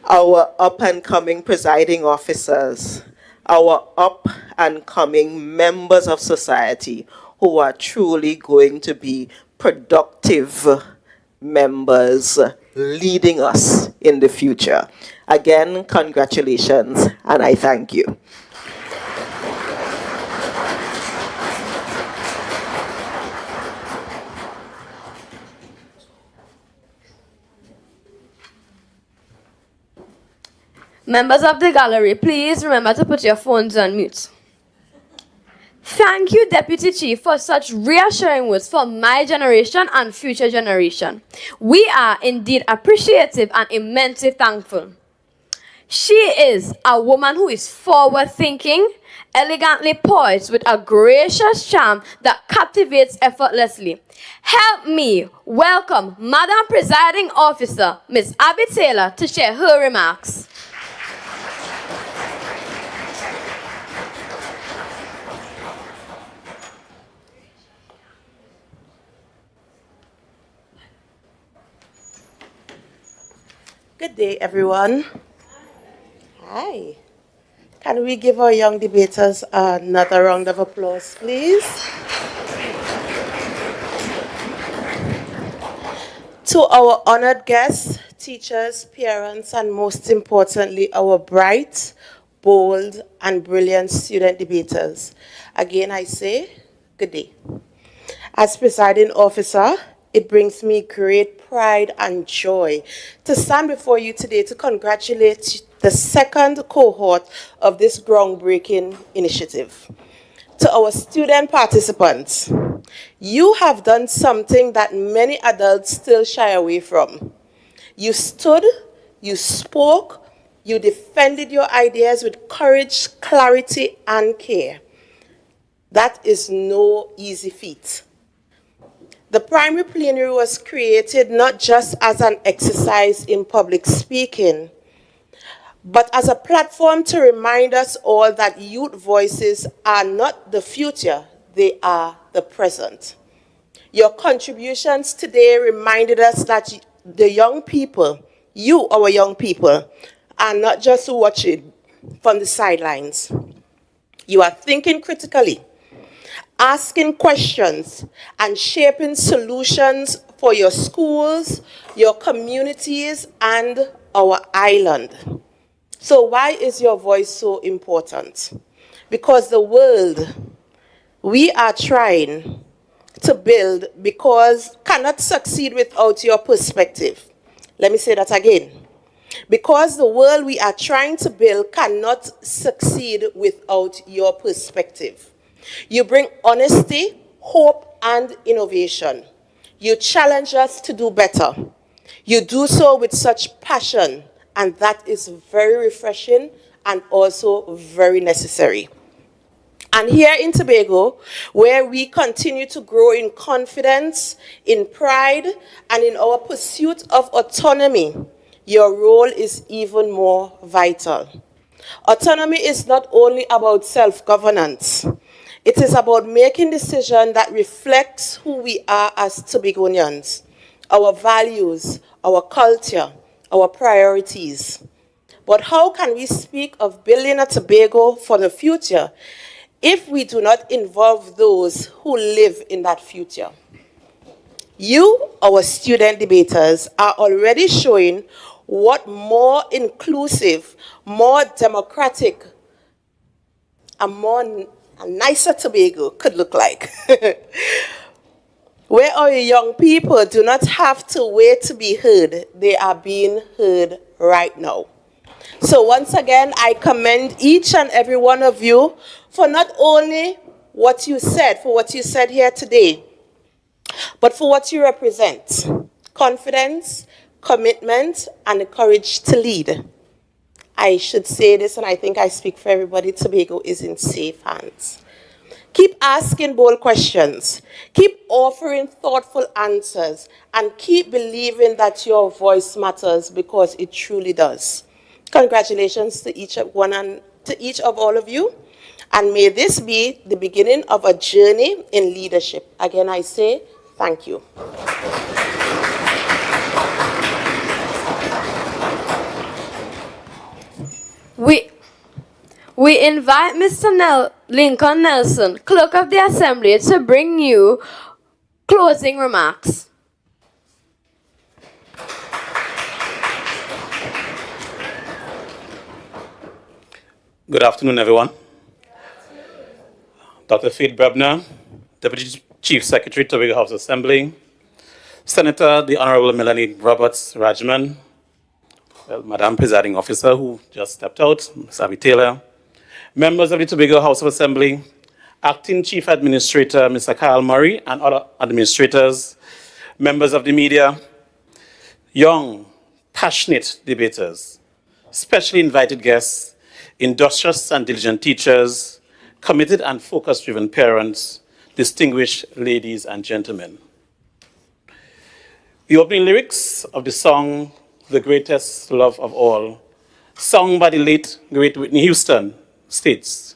our up and coming presiding officers, our up and coming members of society, who are truly going to be productive members leading us in the future. Again, congratulations, and I thank you. Members of the gallery, please remember to put your phones on mute. Thank you, Deputy Chief, for such reassuring words for my generation and future generation. We are indeed appreciative and immensely thankful. She is a woman who is forward-thinking, elegantly poised with a gracious charm that captivates effortlessly. Help me welcome Madam Presiding Officer, Ms. Abby Taylor, to share her remarks. Good day, everyone. Hi. Can we give our young debaters another round of applause, please? To our honored guests, teachers, parents, and most importantly, our bright, bold, and brilliant student debaters. Again, I say, good day. As presiding officer, it brings me great pride and joy to stand before you today to congratulate the second cohort of this groundbreaking initiative. To our student participants, you have done something that many adults still shy away from. You stood, you spoke, you defended your ideas with courage, clarity, and care. That is no easy feat. The primary plenary was created not just as an exercise in public speaking, but as a platform to remind us all that youth voices are not the future, they are the present. Your contributions today reminded us that the young people, you, our young people, are not just watching from the sidelines. You are thinking critically, asking questions, and shaping solutions for your schools, your communities, and our island. So why is your voice so important? Because the world we are trying to build cannot succeed without your perspective. Let me say that again. Because the world we are trying to build cannot succeed without your perspective. You bring honesty, hope, and innovation. You challenge us to do better. You do so with such passion, and that is very refreshing and also very necessary. And here in Tobago, where we continue to grow in confidence, in pride, and in our pursuit of autonomy, your role is even more vital. Autonomy is not only about self-governance. It is about making decisions that reflects who we are as Tobagonians, our values, our culture, our priorities. But how can we speak of building a Tobago for the future if we do not involve those who live in that future? You, our student debaters, are already showing what more inclusive, more democratic, a nicer Tobago could look like. Where our young people do not have to wait to be heard, they are being heard right now. So once again, I commend each and every one of you for not only what you said here today, but for what you represent: confidence, commitment, and the courage to lead. I should say this, and I think I speak for everybody, Tobago is in safe hands. Keep asking bold questions, keep offering thoughtful answers, and keep believing that your voice matters, because it truly does. Congratulations to each of all of you, and may this be the beginning of a journey in leadership. Again, I say thank you. We invite Mr. Lincoln Nelson, Clerk of the Assembly, to bring you closing remarks. Good afternoon, everyone. Dr. Faith Brebner, Deputy Chief Secretary, Tobago House Assembly, Senator, the Honorable Melanie Roberts Rajman, Madam Presiding Officer, who just stepped out, Ms. Abby Taylor, members of the Tobago House of Assembly, Acting Chief Administrator, Mr. Kyle Murray, and other administrators, members of the media, young, passionate debaters, specially invited guests, industrious and diligent teachers, committed and focus-driven parents, distinguished ladies and gentlemen. The opening lyrics of the song, The Greatest Love of All, sung by the late, great Whitney Houston, states,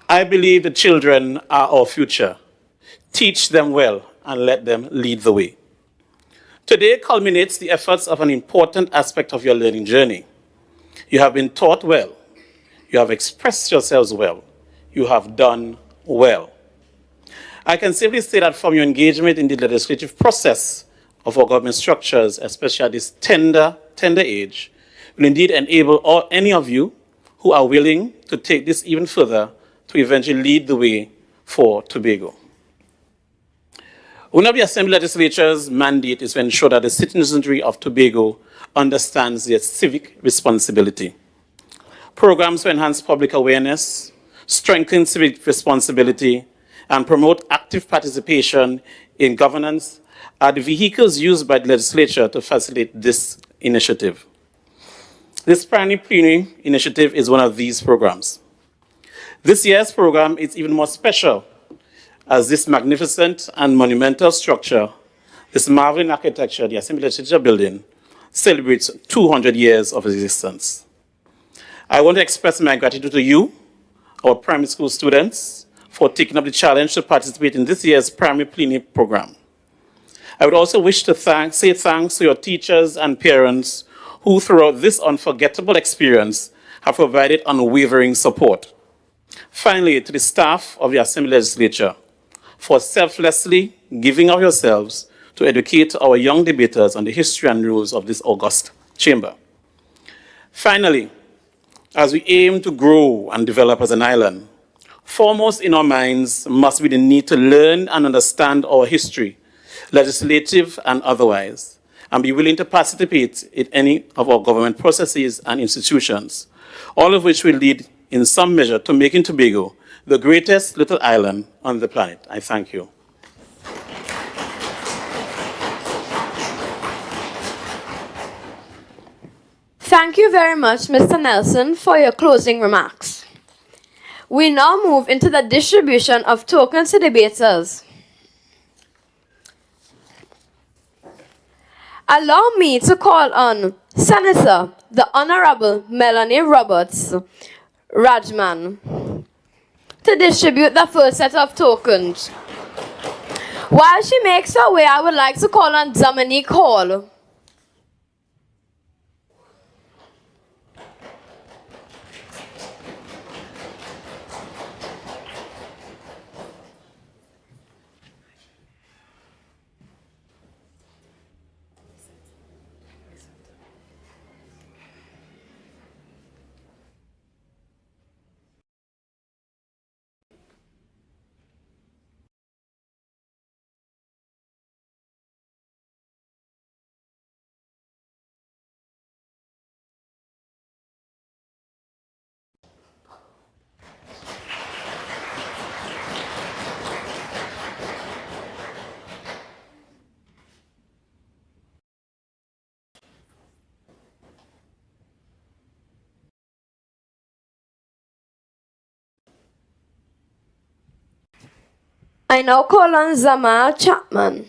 I believe the children are our future. Teach them well and let them lead the way. Today culminates the efforts of an important aspect of your learning journey. You have been taught well. You have expressed yourselves well. You have done well. I can safely say that from your engagement in the legislative process of our government structures, especially at this tender age, will indeed enable any of you who are willing to take this even further to eventually lead the way for Tobago. One of the Assembly Legislature's mandate is to ensure that the citizenry of Tobago understands their civic responsibility. Programs to enhance public awareness, strengthen civic responsibility, and promote active participation in governance are the vehicles used by the legislature to facilitate this initiative. This plenary initiative is one of these programs. This year's program is even more special as this magnificent and monumental structure, this marveling architecture, the Assembly Legislature building, celebrates 200 years of existence. I want to express my gratitude to you, our primary school students, for taking up the challenge to participate in this year's primary plenary program. I would also wish to say thanks to your teachers and parents who, throughout this unforgettable experience, have provided unwavering support. Finally, to the staff of the Assembly Legislature for selflessly giving of yourselves to educate our young debaters on the history and rules of this august chamber. Finally, as we aim to grow and develop as an island, foremost in our minds must be the need to learn and understand our history, legislative and otherwise, and be willing to participate in any of our government processes and institutions, all of which will lead in some measure to making Tobago the greatest little island on the planet. I thank you. Thank you very much, Mr. Nelson, for your closing remarks. We now move into the distribution of tokens to debaters. Allow me to call on Senator, the Honorable Melanie Roberts Rajman, to distribute the first set of tokens. While she makes her way, I would like to call on Dominique Hall. I now call on Zamal Chapman.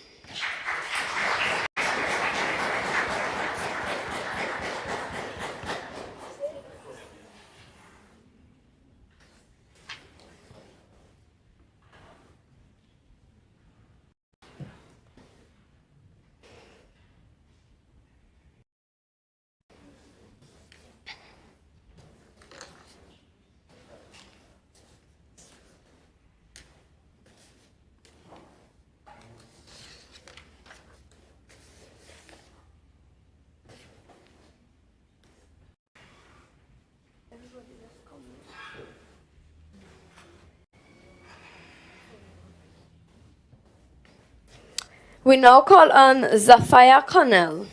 We now call on Zafia Connell.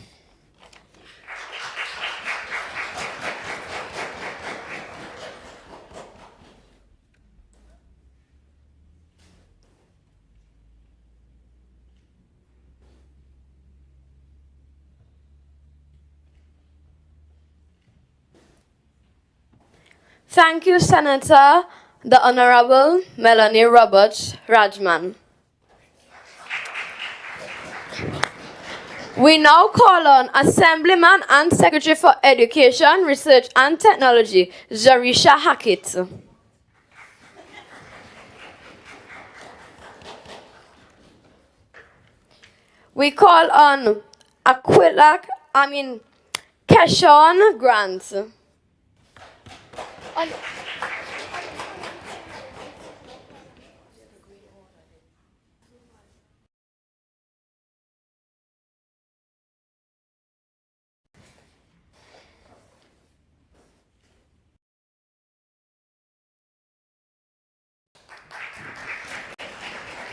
Thank you, Senator, the Honorable Melanie Roberts Rajman. We now call on Assemblyman and Secretary for Education, Research and Technology, Zarisha Hackett. We call on Keshawn Grant.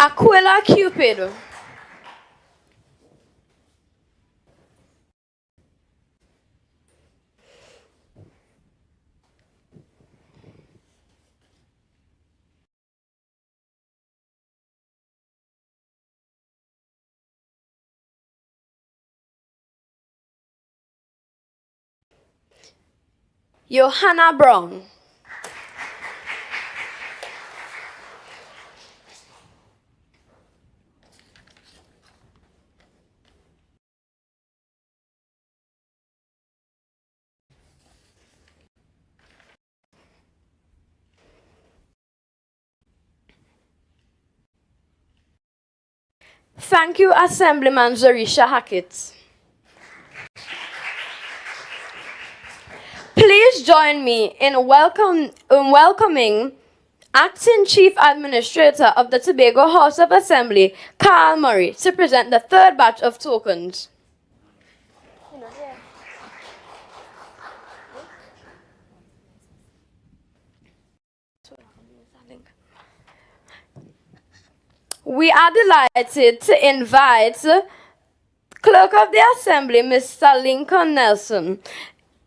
Aquila Cupid. Johanna Brown. Thank you, Assemblyman Zarisha Hackett. Please join me in welcoming Acting Chief Administrator of the Tobago House of Assembly, Carl Murray, to present the third batch of tokens. We are delighted to invite Clerk of the Assembly, Mr. Lincoln Nelson,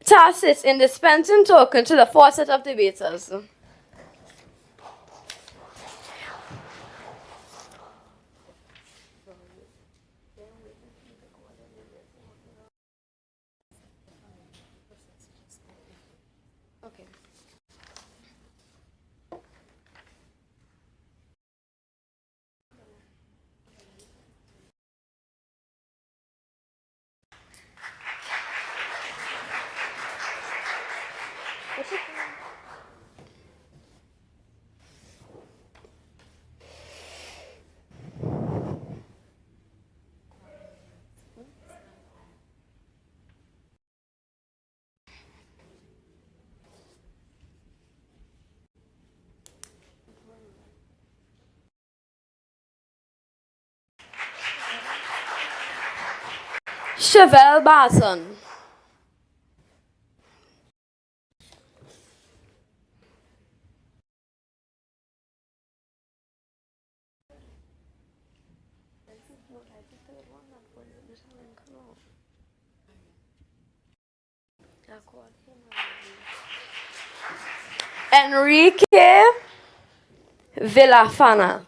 to assist in dispensing token to the fourth set of debaters. Okay. Chevelle Barton. Enrique Villafana.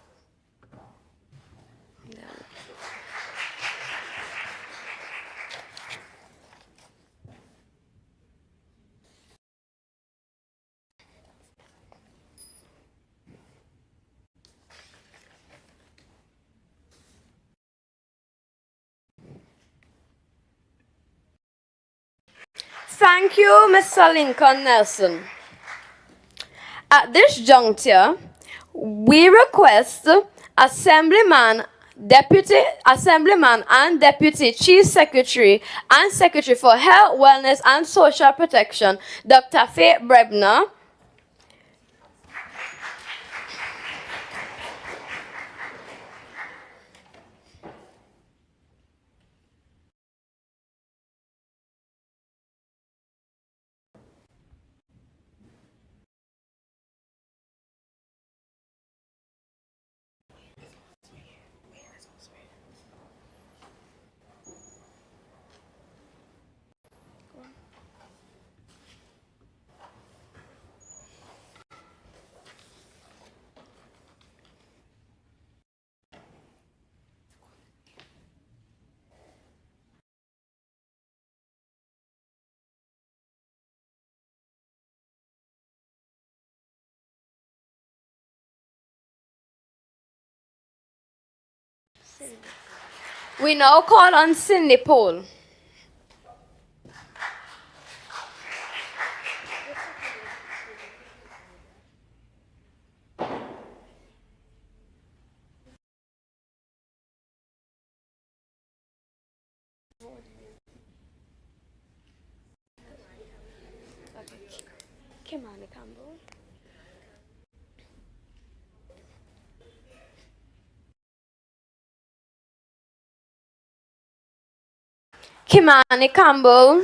Thank you, Mr. Lincoln Nelson. At this juncture, we request Assemblyman and Deputy Chief Secretary and Secretary for Health, Wellness and Social Protection, Dr. Faith Brebner, We now call on Cindy Paul. Kimani Campbell. Kimani Campbell.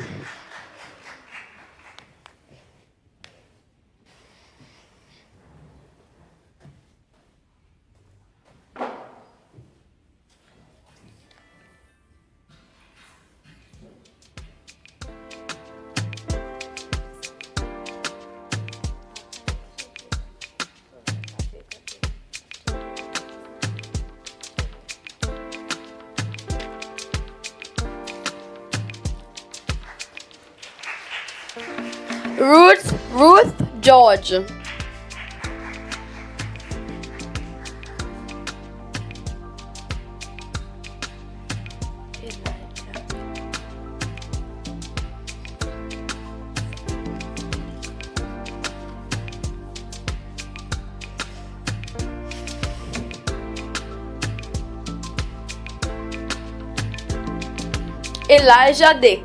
Ruth George. Elijah Dick.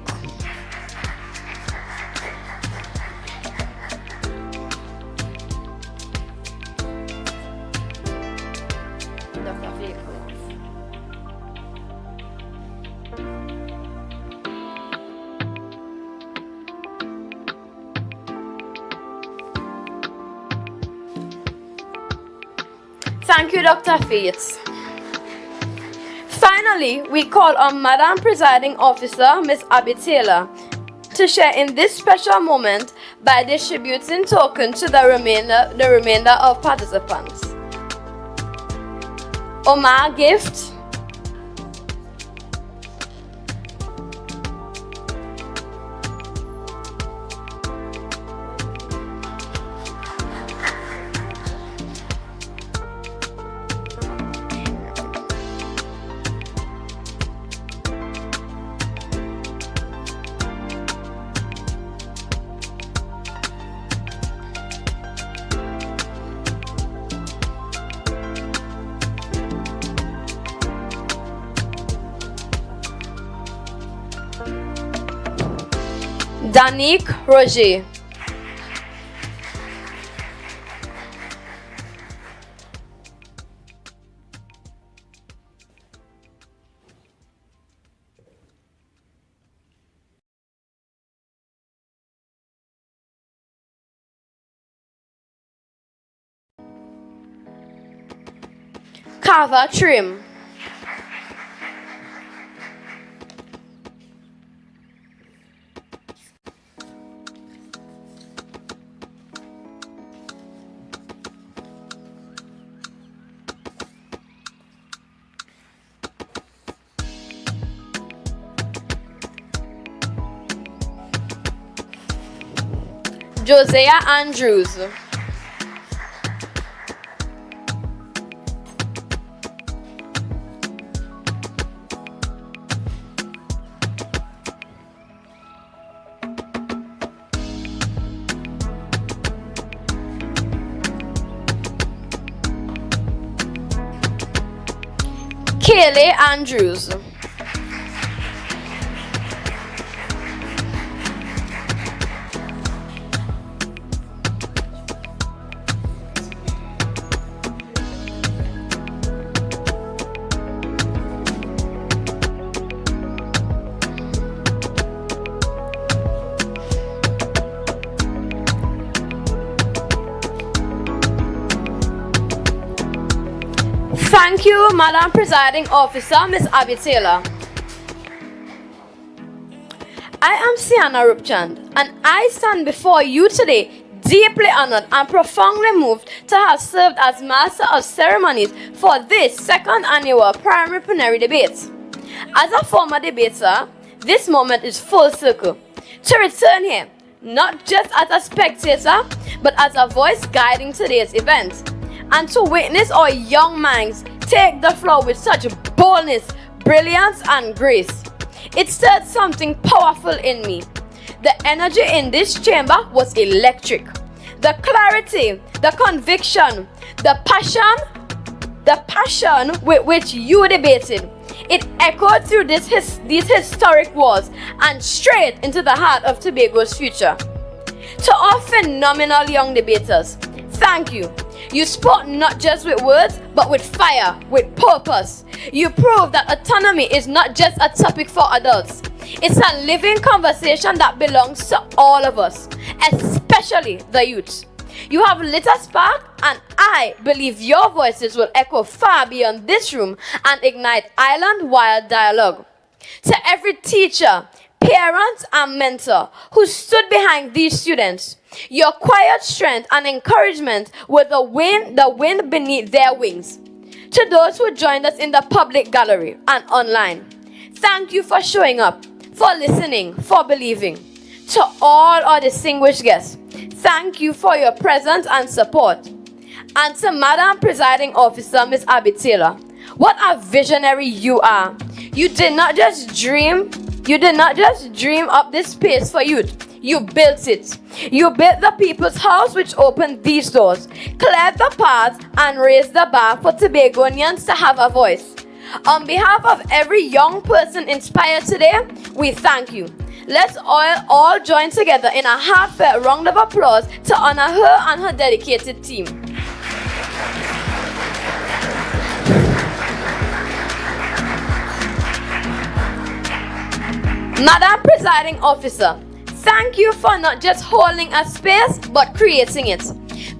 Thank you, Dr. Fates. Finally, we call on Madam Presiding Officer, Ms. Abby Taylor, to share in this special moment by distributing tokens to the remainder of participants. Omar Gift. Danique Roger. Carver Trim. Josiah Andrews. Kayleigh Andrews. Thank you, Madam Presiding Officer, Ms. Abby Taylor. I am Sienna Rupchand, and I stand before you today deeply honored and profoundly moved to have served as Master of Ceremonies for this second annual primary plenary debate. As a former debater, this moment is full circle. To return here, not just as a spectator, but as a voice guiding today's event, and to witness our young minds take the floor with such boldness, brilliance, and grace. It stirred something powerful in me. The energy in this chamber was electric. The clarity, the conviction, the passion with which you debated, it echoed through these historic walls and straight into the heart of Tobago's future. To our phenomenal young debaters, thank you. You spoke not just with words, but with fire, with purpose. You proved that autonomy is not just a topic for adults. It's a living conversation that belongs to all of us, especially the youth. You have lit a spark, and I believe your voices will echo far beyond this room and ignite island-wide dialogue. To every teacher, parent, and mentor who stood behind these students, your quiet strength and encouragement were the wind beneath their wings. To those who joined us in the public gallery and online, thank you for showing up, for listening, for believing. To all our distinguished guests, thank you for your presence and support. And to Madam Presiding Officer, Ms. Abby Taylor, what a visionary you are. You did not just dream up this space for youth. You built it. You built the people's house which opened these doors, cleared the paths, and raised the bar for Tobagonians to have a voice. On behalf of every young person inspired today, we thank you. Let's all join together in a heartfelt round of applause to honor her and her dedicated team. Madam Presiding Officer, thank you for not just holding a space, but creating it.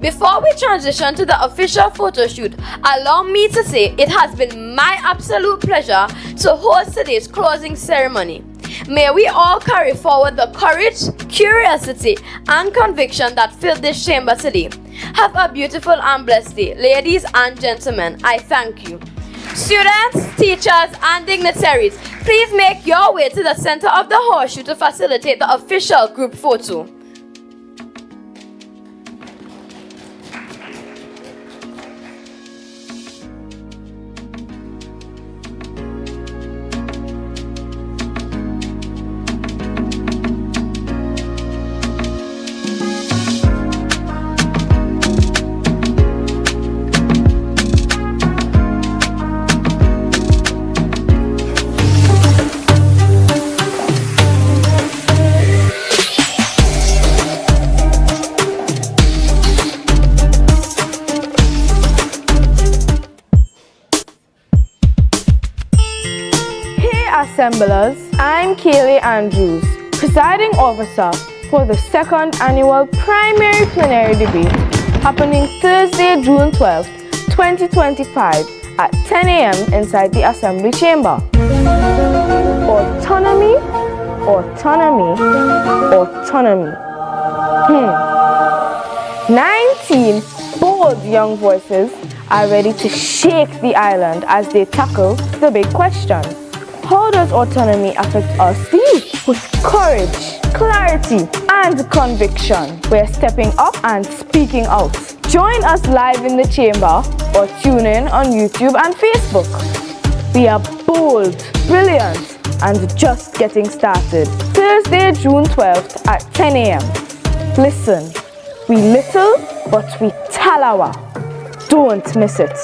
Before we transition to the official photo shoot, allow me to say it has been my absolute pleasure to host today's closing ceremony. May we all carry forward the courage, curiosity, and conviction that filled this chamber today. Have a beautiful and blessed day. Ladies and gentlemen, I thank you. Students, teachers, and dignitaries, please make your way to the center of the horseshoe to facilitate the official group photo. Assemblers, I'm Kayleigh Andrews, Presiding Officer for the second annual primary plenary debate happening Thursday, June 12, 2025 at 10 a.m. inside the Assembly Chamber. Autonomy, autonomy, autonomy. 19 bold young voices are ready to shake the island as they tackle the big question. How does autonomy affect us, the youth? With courage, clarity, and conviction, we're stepping up and speaking out. Join us live in the chamber or tune in on YouTube and Facebook. We are bold, brilliant, and just getting started. Thursday, June 12th at 10 a.m. Listen, we little, but we talawa. Don't miss it.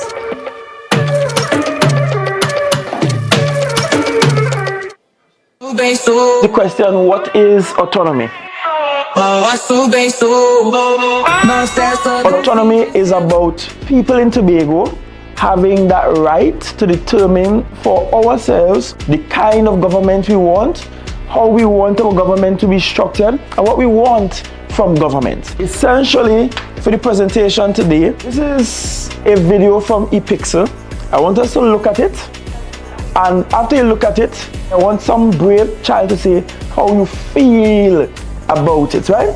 The question, what is autonomy? Autonomy is about people in Tobago having that right to determine for ourselves the kind of government we want, how we want our government to be structured, and what we want from government. Essentially, for the presentation today, this is a video from ePixel. I want us to look at it. And after you look at it, I want some brave child to say how you feel about it, right?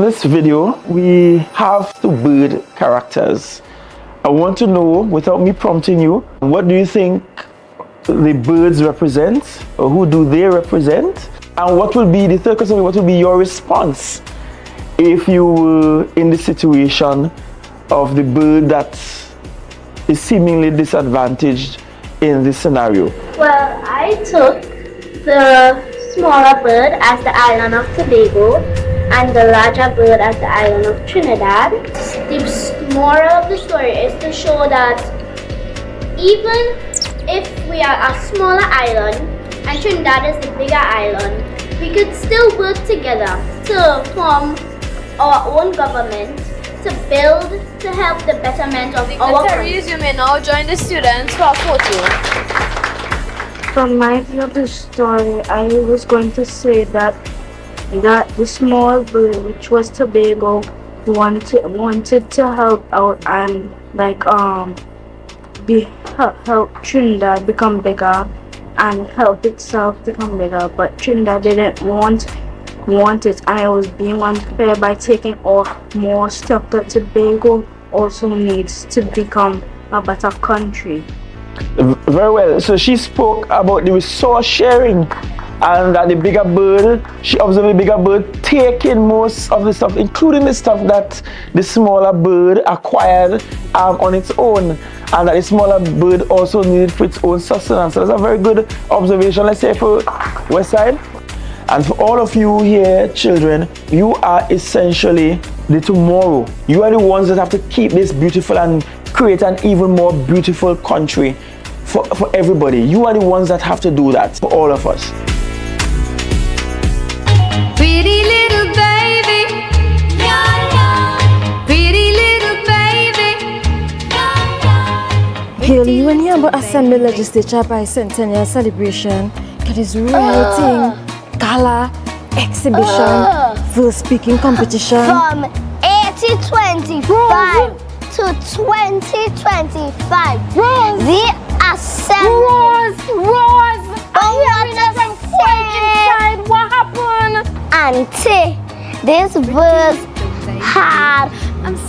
this video, we have two bird characters. I want to know, without me prompting you, what do you think the birds represent, or who do they represent? And what will be the third question? What will be your response if you were in the situation of the bird that is seemingly disadvantaged in this scenario? Well, I took the smaller bird as the island of Tobago and the larger bird as the island of Trinidad. The moral of the story is to show that even if we are a smaller island and Trinidad is the bigger island, we could still work together to form our own government, to build, to help the betterment of our country. You may now join the students for a photo. From my view of the story, I was going to say that the small bird, which was Tobago, wanted to help out and help Trinidad become bigger and help itself become bigger, but Trinidad didn't want it, and I was being unfair by taking off more stuff that Tobago also needs to become a better country. Very well. So she spoke about the resource sharing, and that the bigger bird, she observed the bigger bird taking most of the stuff, including the stuff that the smaller bird acquired on its own, and that the smaller bird also needed for its own sustenance. So that's a very good observation, let's say, for Westside. And for all of you here, children, you are essentially the tomorrow. You are the ones that have to keep this beautiful and create an even more beautiful country for everybody. You are the ones that have to do that for all of us. Pretty little baby, pretty little baby. Haley, you hear about Assembly Legislature Bicentennial celebration? It is writing, gala, exhibition, full speaking competition. From 1825 to 2025, the Assembly. Rose! What happened? Auntie, this was hard,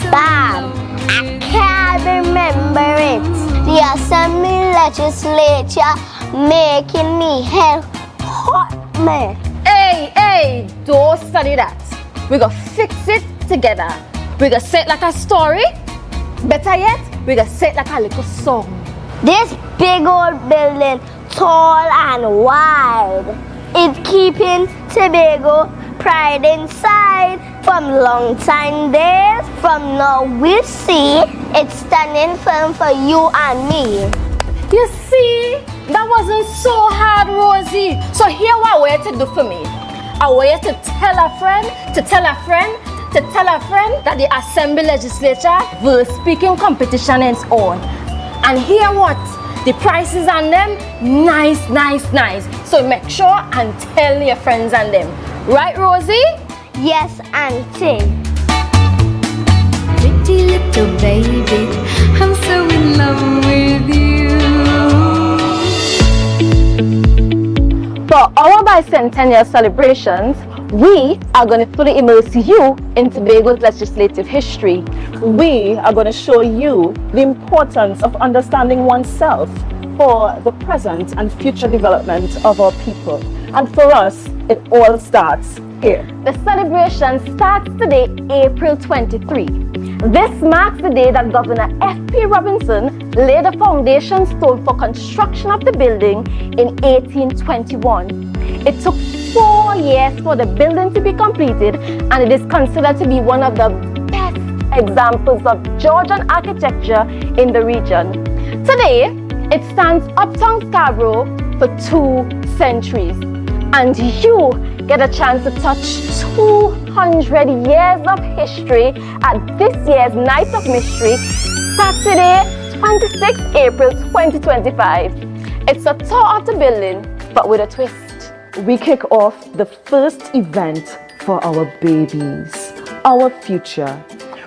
bad. I can't remember it. The Assembly Legislature making me hell hot, man. Hey, don't study that. We gonna fix it together. We gonna say it like a story. Better yet, we gonna say it like a little song. This big old building, tall and wide, it's keeping Tobago pride inside. From long time days, from now we see it's standing firm for you and me. You see, that wasn't so hard, Rosie. So here what I want you to do for me. I want you to tell a friend, that the Assembly Legislature will speaking competition is on. And hear what? The prices on them, nice. So make sure and tell your friends and them. Right, Rosie? Yes, Auntie. Pretty little baby, I'm so in love with you. For our bicentennial celebrations, we are going to fully immerse you in Tobago's legislative history. We are going to show you the importance of understanding oneself for the present and future development of our people. And for us, it all starts here. The celebration starts today, April 23. This marks the day that Governor F.P. Robinson laid the foundation stone for construction of the building in 1821. It took 4 years for the building to be completed, and it is considered to be one of the best examples of Georgian architecture in the region. Today, it stands uptown Scarborough for 2 centuries, and you get a chance to touch 200 years of history at this year's Night of Mystery, Saturday, 26 April 2025. It's a tour of the building, but with a twist. We kick off the first event for our babies, our future.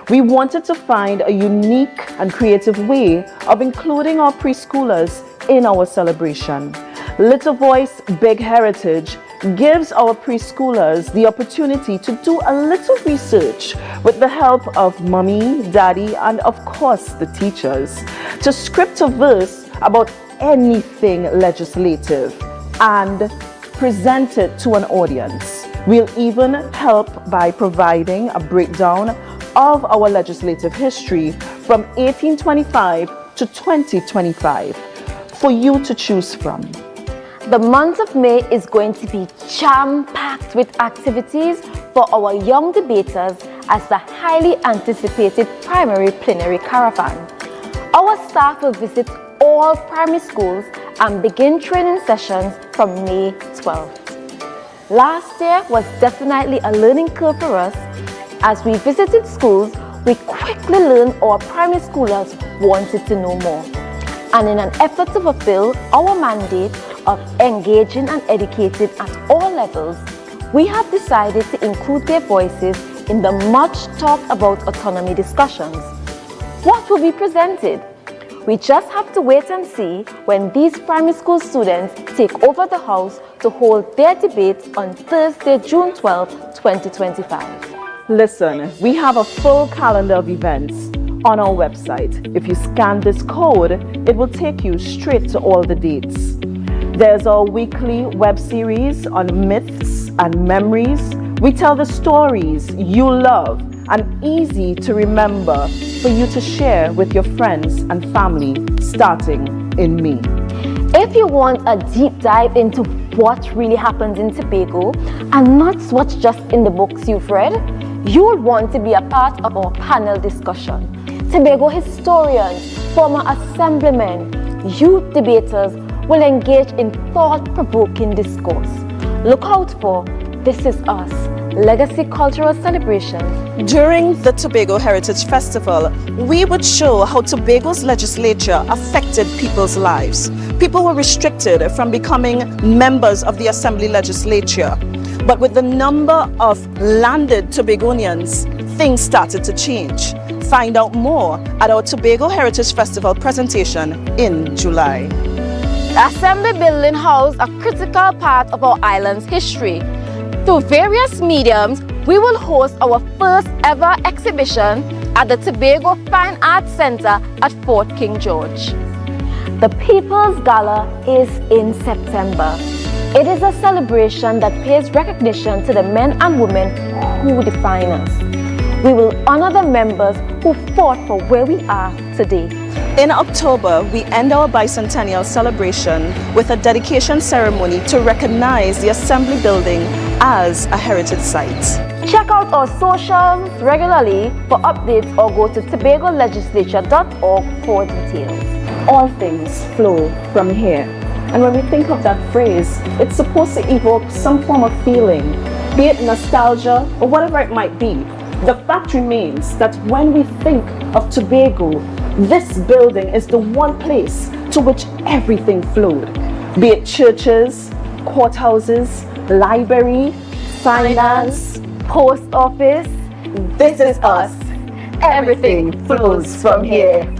We wanted to find a unique and creative way of including our preschoolers in our celebration. Little Voice, Big Heritage gives our preschoolers the opportunity to do a little research with the help of mommy, daddy, and of course the teachers, to script a verse about anything legislative and present it to an audience. We'll even help by providing a breakdown of our legislative history from 1825 to 2025 for you to choose from. The month of May is going to be jam-packed with activities for our young debaters as the highly anticipated primary plenary caravan. Our staff will visit all primary schools and begin training sessions from May 12th. Last year was definitely a learning curve for us. As we visited schools, we quickly learned our primary schoolers wanted to know more. And in an effort to fulfill our mandate of engaging and educating at all levels, we have decided to include their voices in the much talked about autonomy discussions. What will be presented? We just have to wait and see when these primary school students take over the House to hold their debate on Thursday, June 12, 2025. Listen, we have a full calendar of events on our website. If you scan this code, it will take you straight to all the dates. There's our weekly web series on myths and memories. We tell the stories you love and easy to remember for you to share with your friends and family starting in May. If you want a deep dive into what really happens in Tobago and not what's just in the books you've read, you'll want to be a part of our panel discussion. Tobago historians, former assemblymen, youth debaters will engage in thought-provoking discourse. Look out for This Is Us, Legacy Cultural Celebrations. During the Tobago Heritage Festival, we would show how Tobago's legislature affected people's lives. People were restricted from becoming members of the Assembly legislature. But with the number of landed Tobagonians, things started to change. Find out more at our Tobago Heritage Festival presentation in July. The Assembly building housed a critical part of our island's history. Through various mediums, we will host our first ever exhibition at the Tobago Fine Arts Center at Fort King George. The People's Gala is in September. It is a celebration that pays recognition to the men and women who define us. We will honor the members who fought for where we are today. In October, we end our bicentennial celebration with a dedication ceremony to recognize the Assembly building as a heritage site. Check out our socials regularly for updates or go to tobagolegislature.org for details. All things flow from here. And when we think of that phrase, it's supposed to evoke some form of feeling, be it nostalgia or whatever it might be. The fact remains that when we think of Tobago, this building is the one place to which everything flowed. Be it churches, courthouses, library, finance, post office. This is us. Everything flows from here.